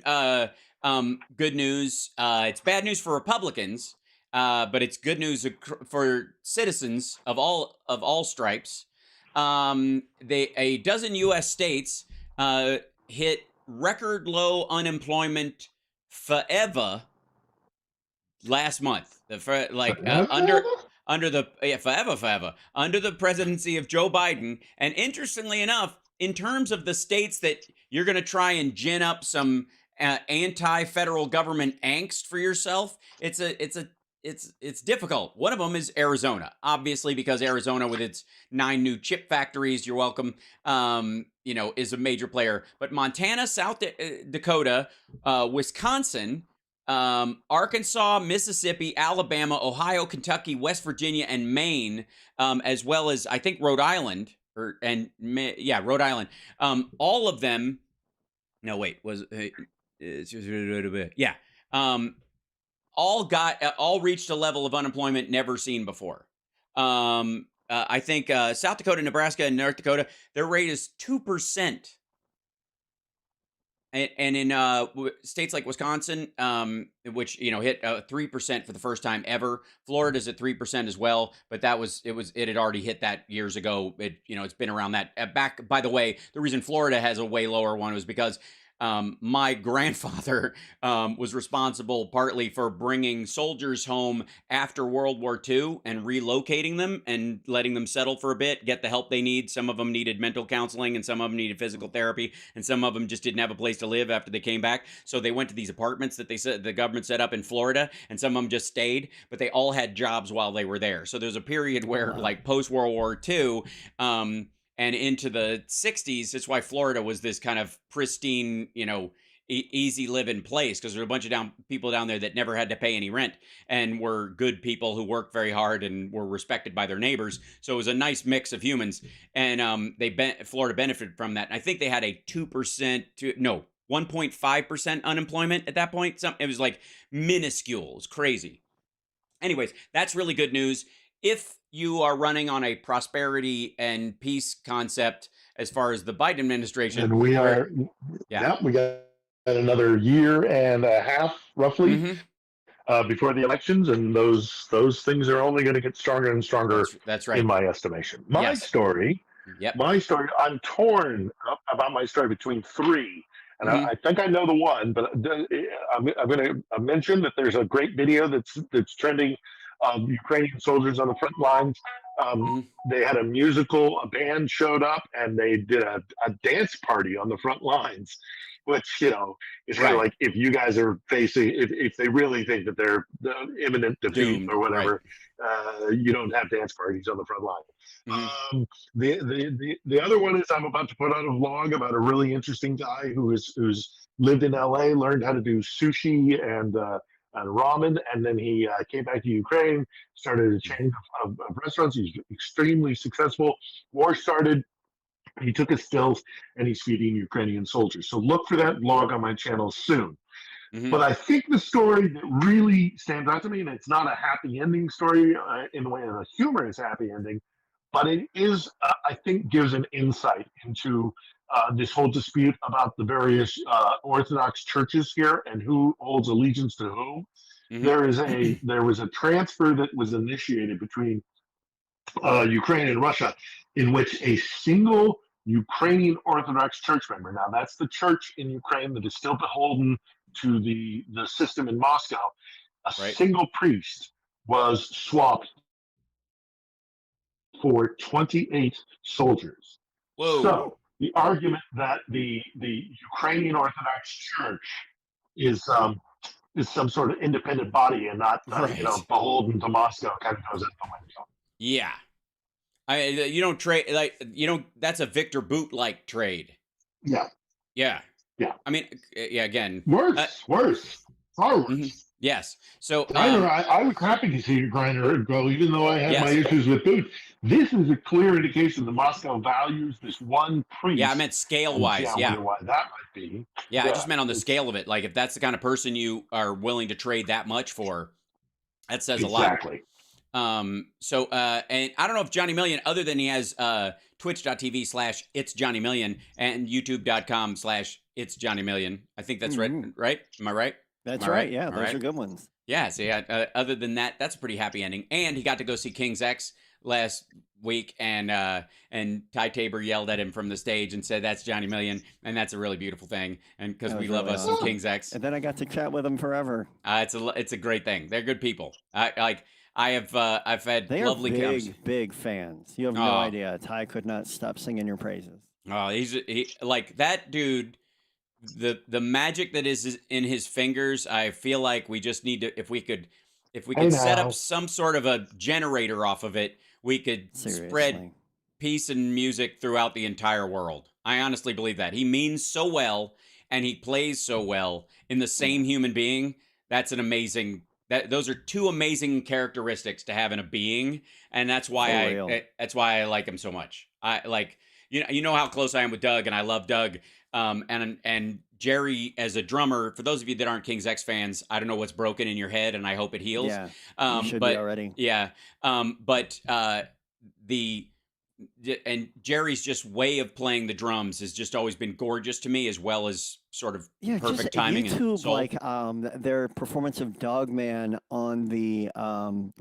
good news. It's bad news for Republicans, but it's good news for citizens of all stripes. A dozen U.S. states hit record low unemployment forever last month. Under the presidency of Joe Biden. And interestingly enough, in terms of the states that you're going to try and gin up some anti-federal government angst for yourself, it's difficult. One of them is Arizona, obviously, because Arizona with its 9 new chip factories, you're welcome, is a major player. But Montana, South Dakota, Wisconsin, Arkansas, Mississippi, Alabama, Ohio, Kentucky, West Virginia, and Maine, as well as I think Rhode Island, Rhode Island. All of them. No, wait, all reached a level of unemployment never seen before. I think South Dakota, Nebraska, and North Dakota, their rate is 2%. And in states like Wisconsin, which hit 3% for the first time ever, Florida's at 3% as well. But it had already hit that years ago. It's been around that back. By the way, the reason Florida has a way lower one was because my grandfather was responsible partly for bringing soldiers home after World War II and relocating them and letting them settle for a bit, get the help they need. Some of them needed mental counseling and some of them needed physical therapy, and some of them just didn't have a place to live after they came back. So they went to these apartments that the government set up in Florida, and some of them just stayed, but they all had jobs while they were there. So there's a period where, like post World War II, and into the 60s, that's why Florida was this kind of pristine, easy living place, because there were a bunch of people down there that never had to pay any rent and were good people who worked very hard and were respected by their neighbors. So it was a nice mix of humans, and Florida benefited from that. And I think they had a 1.5% unemployment at that point. It was like minuscule. It was crazy. Anyways, that's really good news. If you are running on a prosperity and peace concept as far as the Biden administration. And we are, we got another year and a half, roughly, before the elections, and those things are only going to get stronger and stronger. That's right. In my estimation. My story, I'm torn about my story between 3. And I think I know the one, but I'm going to mention that there's a great video that's trending of Ukrainian soldiers on the front lines. They had a band showed up, and they did a dance party on the front lines, which, is kind of like, if you guys are facing, if they really think that they're the imminent defeat or whatever, you don't have dance parties on the front line. The other one is I'm about to put out a vlog about a really interesting guy who's lived in LA, learned how to do sushi and ramen, and then he came back to Ukraine, started a chain of restaurants. He's extremely successful. War started. He took his stills, and he's feeding Ukrainian soldiers. So look for that vlog on my channel soon. But I think the story that really stands out to me, and it's not a happy ending story in the way of a humorous happy ending, but it is, I think, gives an insight into this whole dispute about the various Orthodox churches here and who holds allegiance to whom. There was a transfer that was initiated between Ukraine and Russia, in which a single Ukrainian Orthodox church member, now that's the church in Ukraine that is still beholden to the system in Moscow, single priest was swapped for 28 soldiers. Whoa. So the argument that the Ukrainian Orthodox Church is some sort of independent body and not beholden to Moscow kind of goes out the window. Yeah. You don't trade that's a Victor Boot like trade. Yeah. Yeah. Yeah. I mean, again. Worse. Far worse. Yes. So Griner, I was happy to see Griner go, even though I had my issues with Boot. This is a clear indication that Moscow values this one priest. Yeah, I meant scale-wise. I wonder why that might be. Yeah, I just meant on the scale of it. Like, if that's the kind of person you are willing to trade that much for, that says a lot. Exactly. And I don't know if Johnny Million, other than he has twitch.tv/itsjohnny million and youtube.com/itsjohnny million. I think that's right. Am I right? That's right. Yeah, those are good ones. Yeah. So other than that, that's a pretty happy ending. And he got to go see King's X last week, and Ty Tabor yelled at him from the stage and said, "That's Johnny Million," and that's a really beautiful thing. And because we love us some King's X. And then I got to chat with him forever. It's a great thing. They're good people. I've had lovely big fans. You have no idea. Ty could not stop singing your praises. Oh, he like that dude. the magic that is in his fingers. I feel like we just need to, if we could set up some sort of a generator off of it, we could spread peace and music throughout the entire world. I honestly believe that. He means so well and he plays so well in the same human being. That's an amazing, those are two amazing characteristics to have in a being, and that's why that's why I like him so much. I like, you know how close I am with Doug, and I love Doug. And Jerry as a drummer, for those of you that aren't King's X fans, I don't know what's broken in your head, and I hope it heals. Yeah, you should but be already. Yeah. And Jerry's just way of playing the drums has just always been gorgeous to me, as well as sort of perfect timing. YouTube, and soul. like their performance of Dogman on the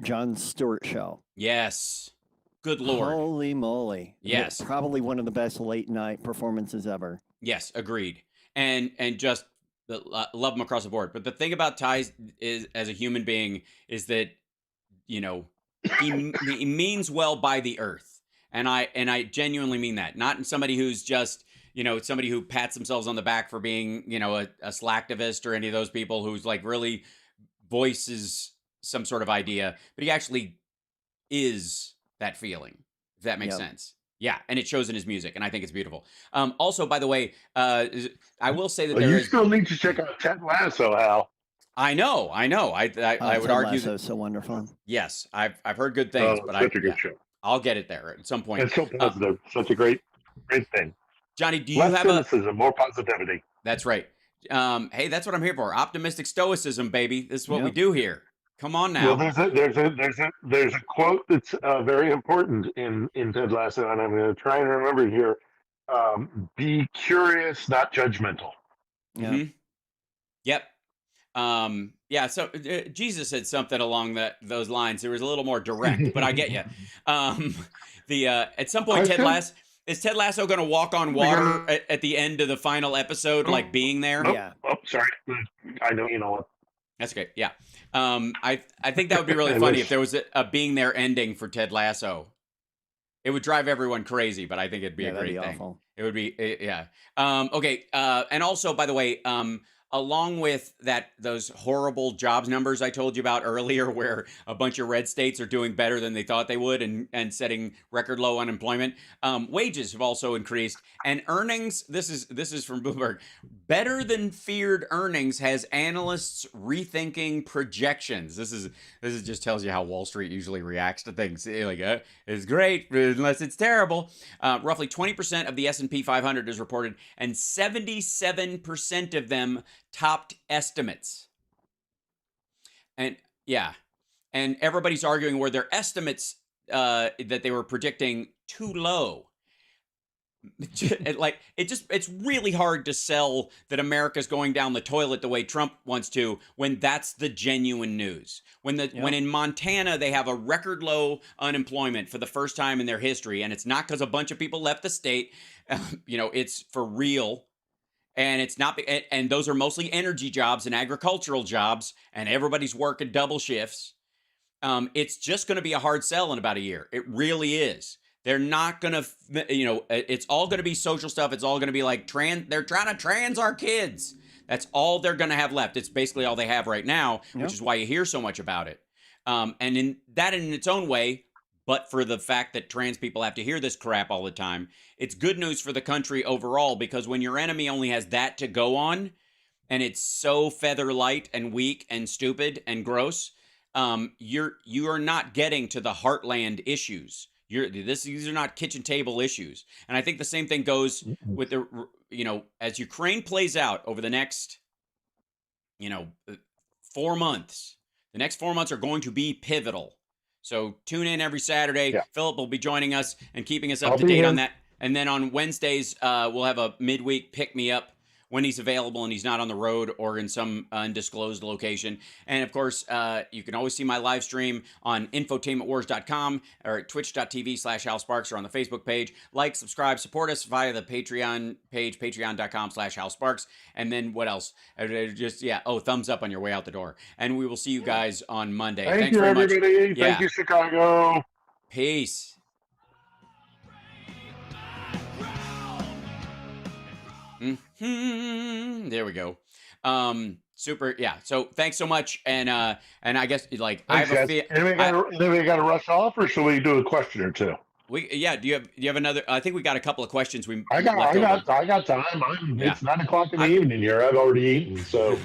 Jon Stewart show. Yes. Good Lord. Holy moly. Yes. Probably one of the best late night performances ever. Yes, agreed. And just love him across the board. But the thing about Ty is, as a human being, is that, you know, he means well by the earth. And I genuinely mean that. Not in somebody who's just, you know, somebody who pats themselves on the back for being, you know, a slacktivist or any of those people who's like really voices some sort of idea, but he actually is that feeling, if that makes sense. Yeah, and it shows in his music, and I think it's beautiful. Also, by the way, I will say that you still need to check out Ted Lasso, Hal. I know. I would argue that so wonderful. Yes, I've heard good things, but such a good show. I'll get it there at some point. It's so positive, such a great thing. Johnny, do you Less have cynicism, more positivity? That's right. Hey, that's what I'm here for. Optimistic stoicism, baby. This is what we do here. Come on now. Well, there's a quote that's very important in Ted Lasso, and I'm going to try and remember it here. Be curious, not judgmental. Yeah. Mm-hmm. Yep. Yeah. So Jesus said something along those lines. It was a little more direct, but I get you. At some point, is Ted Lasso going to walk on water at the end of the final episode, like being there? Yeah. Oh, sorry. I know. You know what? That's great. Yeah. I think that would be really funny if there was a being there ending for Ted Lasso. It would drive everyone crazy, but I think it'd be a great thing. Awful. It would be, yeah. Okay. And also, by the way, along with those horrible jobs numbers I told you about earlier, where a bunch of red states are doing better than they thought they would and setting record low unemployment, wages have also increased, and earnings. This is from Bloomberg. Better than feared earnings has analysts rethinking projections. This is just tells you how Wall Street usually reacts to things. Like it's great unless it's terrible. Roughly 20% of the S&P 500 is reported, and 77% of them topped estimates. And yeah, and everybody's arguing were their estimates that they were predicting too low. It's really hard to sell that America's going down the toilet the way Trump wants to, when that's the genuine news. When in Montana they have a record low unemployment for the first time in their history, and it's not because a bunch of people left the state. It's for real. And it's not, and those are mostly energy jobs and agricultural jobs, and everybody's working double shifts. It's just going to be a hard sell in about a year. It really is. They're not going to, it's all going to be social stuff. It's all going to be like they're trying to trans our kids. That's all they're going to have left. It's basically all they have right now, which is why you hear so much about it. And in its own way, but for the fact that trans people have to hear this crap all the time, it's good news for the country overall, because when your enemy only has that to go on, and it's so feather light and weak and stupid and gross, you are not getting to the heartland issues. These are not kitchen table issues. And I think the same thing goes with as Ukraine plays out over the next, 4 months. The next 4 months are going to be pivotal. So tune in every Saturday. Yeah. Philip will be joining us and keeping us up to date on that. And then on Wednesdays, we'll have a midweek pick-me-up when he's available and he's not on the road or in some undisclosed location. And, of course, you can always see my live stream on infotainmentwars.com or at twitch.tv/Hal Sparks or on the Facebook page. Like, subscribe, support us via the Patreon page, patreon.com/Hal Sparks. And then what else? Thumbs up on your way out the door. And we will see you guys on Monday. Thanks very much. Everybody. Thank you, Chicago. Peace. There we go. Super. Yeah. So thanks so much. And I guess like I have a anybody got to rush off, or should we do a question or two? Do you have another? I think we got a couple of questions. I got time. It's 9 o'clock in the evening here. I've already eaten, so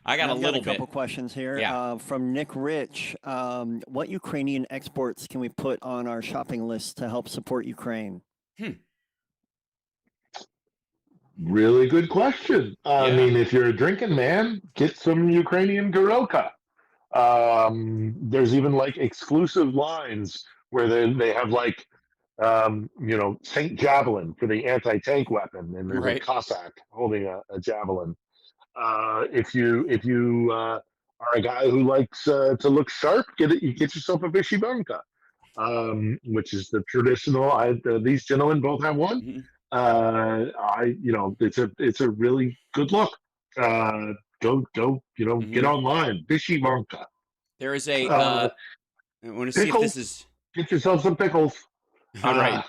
I've got a couple questions here. From Nick Rich. What Ukrainian exports can we put on our shopping list to help support Ukraine? Really good question. I mean, if you're a drinking man, get some Ukrainian Gorokha. There's even like exclusive lines where they have like, Saint Javelin for the anti-tank weapon, and there's a Cossack holding a javelin. If you are a guy who likes to look sharp, you get yourself a Vyshyvanka, which is the traditional. These gentlemen both have one. It's a really good look. Go, get online. Vyshyvanka. There is a. I want to see if this is. Get yourself some pickles. All right.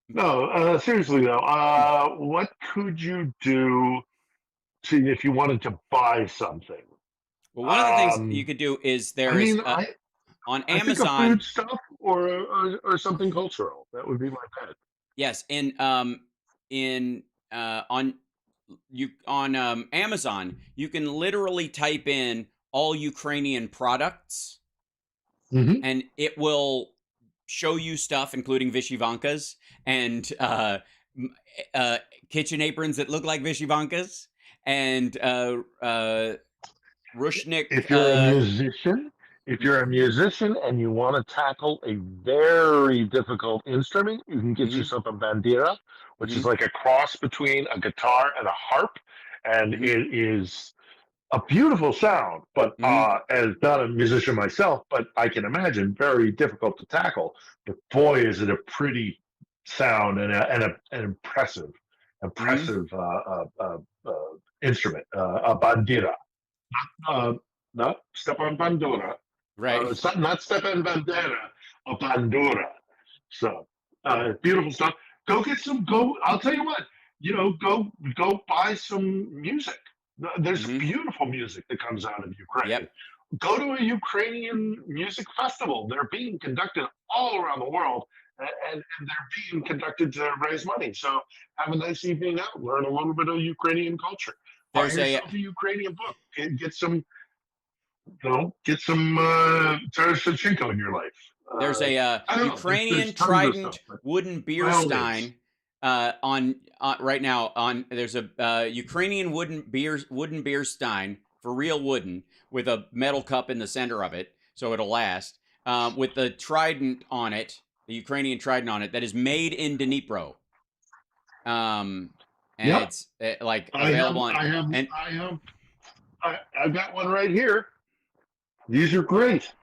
No, seriously though, what could you do if you wanted to buy something? Well, one of the things you could do is on Amazon, I think food stuff or something cultural. That would be my bet. Yes, on Amazon, you can literally type in all Ukrainian products, and it will show you stuff, including Vyshyvankas and kitchen aprons that look like Vyshyvankas and Rushnik. If you're a musician and you want to tackle a very difficult instrument, you can get yourself a bandera, which is like a cross between a guitar and a harp, and it is a beautiful sound. But as not a musician myself, but I can imagine very difficult to tackle. But boy, is it a pretty sound and an impressive instrument, a bandera. Not Stepan Bandura. Right. Not Stepan Bandera, a bandura. So, beautiful stuff. I'll tell you what, go buy some music. There's beautiful music that comes out of Ukraine. Yep. Go to a Ukrainian music festival. They're being conducted all around the world, and they're being conducted to raise money. So have a nice evening out. Learn a little bit of Ukrainian culture. Buy yourself a Ukrainian book. Get some Taras Shevchenko in your life. There's a Ukrainian Trident wooden beer stein on right now. There's a Ukrainian wooden beer stein, for real wooden, with a metal cup in the center of it, so it'll last. With the trident on it, the Ukrainian trident on it, that is made in Dnipro. And it's available on. I've got one right here. These are great.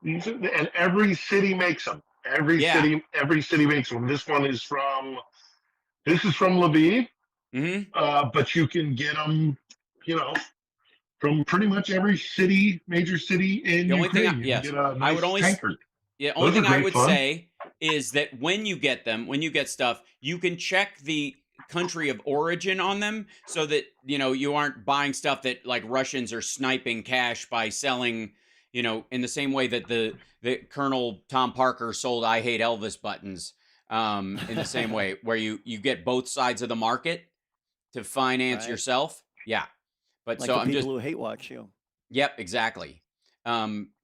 And every city makes them. Every city makes them. This is from Lviv. But you can get them, from pretty much every major city in Ukraine. The only thing I would say is that when you get stuff, you can check the country of origin on them, so that you aren't buying stuff that like Russians are sniping cash by selling, in the same way that the Colonel Tom Parker sold "I Hate Elvis" buttons, in the same way, where you get both sides of the market to finance yourself. Yeah, but like so the I'm people who hate watch you. Yep, exactly.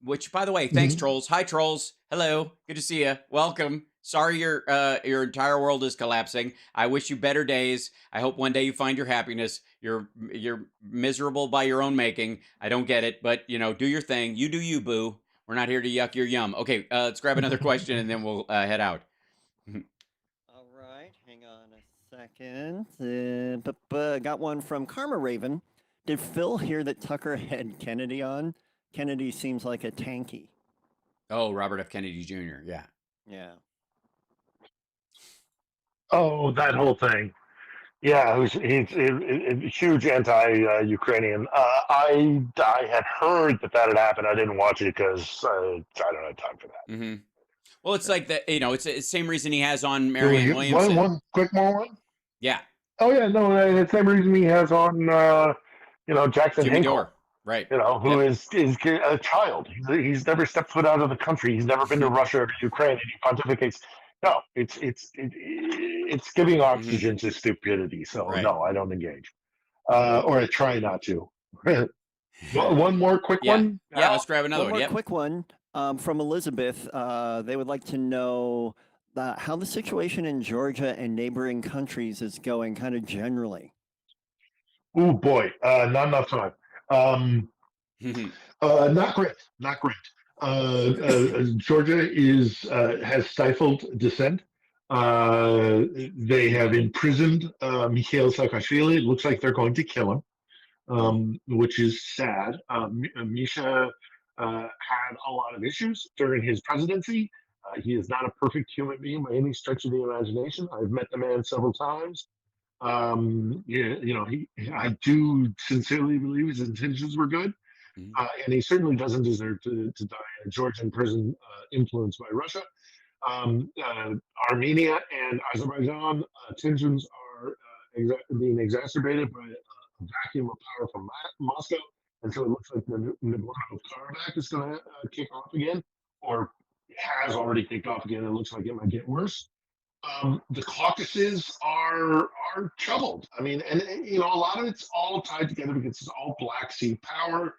Which, by the way, thanks, trolls. Hi, trolls. Hello, good to see you. Welcome. Sorry your entire world is collapsing. I wish you better days. I hope one day you find your happiness. You're miserable by your own making. I don't get it, but do your thing. You do you, boo. We're not here to yuck your yum. Okay, let's grab another question and then we'll head out. All right, hang on a second. Got one from Karma Raven. Did Phil hear that Tucker had Kennedy on? Kennedy seems like a tanky. Oh, Robert F. Kennedy Jr. Yeah. Yeah. Oh, that whole thing. Yeah, he's huge anti-Ukrainian. I had heard that had happened. I didn't watch it because I don't have time for that. Well, it's like that. It's the same reason he has on Marianne Williamson. One quick more one. Yeah. Oh yeah, no, the same reason he has on, Jackson Jimmy Hinkle. Dore. Right. Who is a child. He's never stepped foot out of the country. He's never been to Russia or Ukraine, and he pontificates. No, it's giving oxygen to stupidity. So no, I don't engage, or I try not to. One more quick one. Yeah, let's grab another one. one. More quick one from Elizabeth. They would like to know how the situation in Georgia and neighboring countries is going, kind of generally. Oh boy, not enough time. Not great. Not great. Georgia has stifled dissent. They have imprisoned Mikhail Saakashvili. It looks like they're going to kill him, which is sad. Misha had a lot of issues during his presidency. He is not a perfect human being by any stretch of the imagination. I've met the man several times. I do sincerely believe his intentions were good, and he certainly doesn't deserve to die in a Georgian prison influenced by Russia. Armenia and Azerbaijan tensions are being exacerbated by a vacuum of power from Moscow, and so it looks like the Nagorno-Karabakh is going to kick off again, or has already kicked off again. It looks like it might get worse. The Caucasus are troubled. I mean, and a lot of it's all tied together because it's all Black Sea power.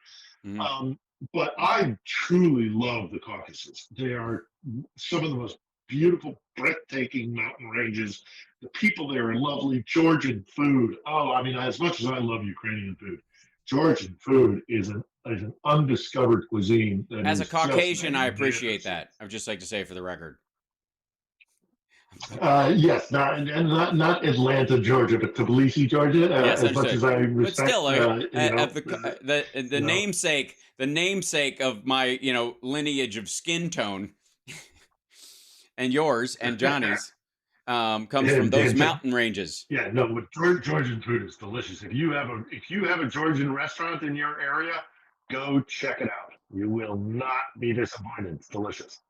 But I truly love the Caucasus. They are some of the most beautiful, breathtaking mountain ranges. The people there are lovely. Georgian food. Oh, I mean, as much as I love Ukrainian food, Georgian food is an undiscovered cuisine. As a Caucasian, I appreciate that. I would just like to say for the record. Yes, not Atlanta, Georgia, but Tbilisi, Georgia. Yes, as much as I respect, the namesake of my lineage of skin tone, and yours and Johnny's, comes from those mountain ranges. Yeah, no, but Georgian food is delicious. If you have a Georgian restaurant in your area, go check it out. You will not be disappointed. It's delicious.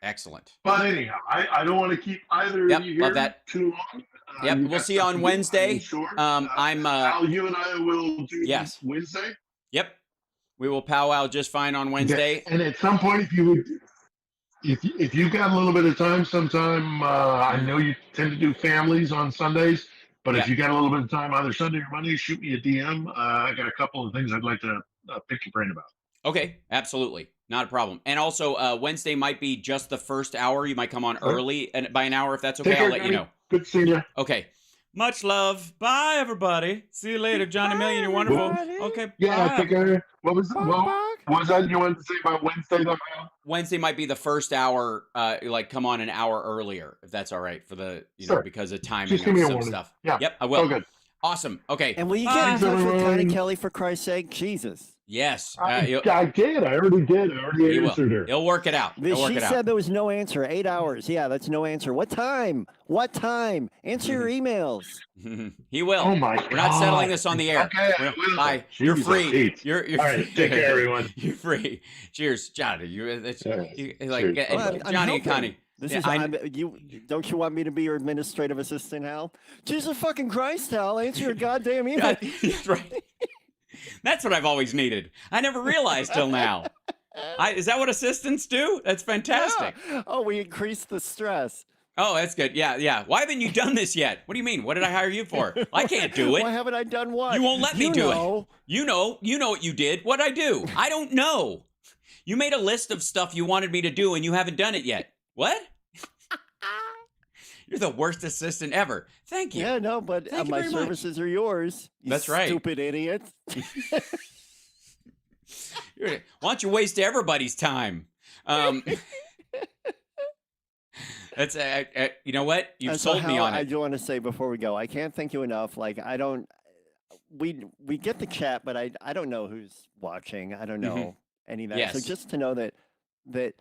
Excellent. But anyhow, I don't want to keep either of you here too long. We'll see you on Wednesday. Al, you and I will do Wednesday. Yep. We will powwow just fine on Wednesday. Okay. And at some point, if you've got a little bit of time sometime, I know you tend to do families on Sundays, but if you got a little bit of time either Sunday or Monday, shoot me a DM. I got a couple of things I'd like to pick your brain about. Okay, absolutely. Not a problem. And also, Wednesday might be just the first hour. You might come on early and by an hour if that's okay. I'll let you know. Good seeing you. Okay. Much love. Bye, everybody. See you later. Johnny Million, you're wonderful. Okay, yeah, bye. I think what was that you wanted to say about Wednesday? Wednesday might be the first hour, come on an hour earlier, if that's all right, for the, because of timing Just give me and a some warning. stuff. Yeah. Yep, I will. Oh, good. Awesome. Okay. And will you get in touch with Connie Kelly, for Christ's sake? Jesus. Yes. I did. I already did. I already answered her. He'll work it out. She said there was no answer. 8 hours. Yeah, that's no answer. What time? What time? Answer your emails. He will. Oh, my God. We're not settling this on the air. Okay. Bye. You're free. You're all right. Take care, everyone. You're free. Cheers, Johnny. Johnny and Connie. This is don't you want me to be your administrative assistant, Hal? Jesus fucking Christ, Hal! Answer your goddamn email. That's right. That's what I've always needed. I never realized till now. Is that what assistants do? That's fantastic. Yeah. Oh, we increased the stress. Oh, that's good. Yeah. Why haven't you done this yet? What do you mean? What did I hire you for? I can't do it. Why haven't I done what? You won't let me do it. You know what you did. What'd I do? I don't know. You made a list of stuff you wanted me to do and you haven't done it yet. What? You're the worst assistant ever. Thank you. Yeah, no, but my services are yours. That's right. Stupid idiot. Why don't you waste everybody's time? That's you know what? You've sold me on it. I do want to say before we go, I can't thank you enough. We get the chat, but I don't know who's watching. I don't know any of that. Yes. So just to know that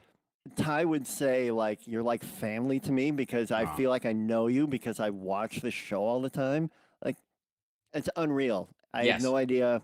Ty would say you're like family to me because I feel like I know you because I watch this show all the time. It's unreal. I have no idea.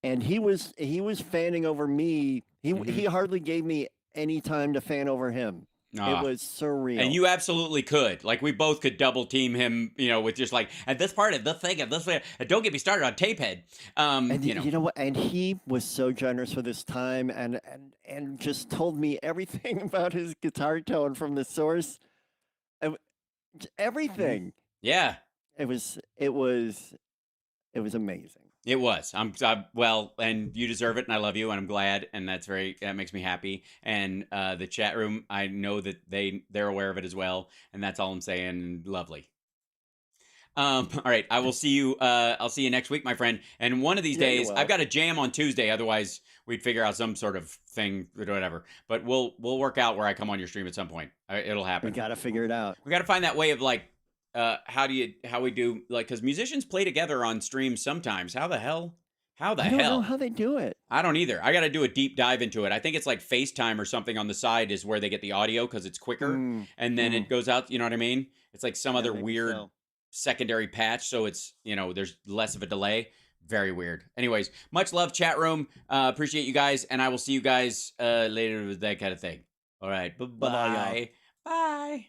And he was fanning over me. He hardly gave me any time to fan over him. It was surreal. And you absolutely could. Like, we both could double team him, with just like, at this part of this thing, and this way. And don't get me started on Tapehead. And you know what? And he was so generous with his time and just told me everything about his guitar tone from the source. Everything. Yeah. It was amazing. It was. Well, and you deserve it, and I love you, and I'm glad, and that makes me happy. And the chat room, I know that they're aware of it as well, and that's all I'm saying. Lovely. All right, I will see you. I'll see you next week, my friend. And one of these days, I've got a jam on Tuesday. Otherwise, we'd figure out some sort of thing or whatever. But we'll work out where I come on your stream at some point. It'll happen. We got to figure it out. We got to find that way of like. How we do, like, because musicians play together on streams sometimes. How the hell? I don't know how they do it. I don't either. I got to do a deep dive into it. I think it's like FaceTime or something on the side is where they get the audio because it's quicker. And then it goes out. You know what I mean? It's like some other weird secondary patch. So it's, there's less of a delay. Very weird. Anyways, much love, chat room. Appreciate you guys. And I will see you guys later with that kind of thing. All right. Bye-bye. Bye.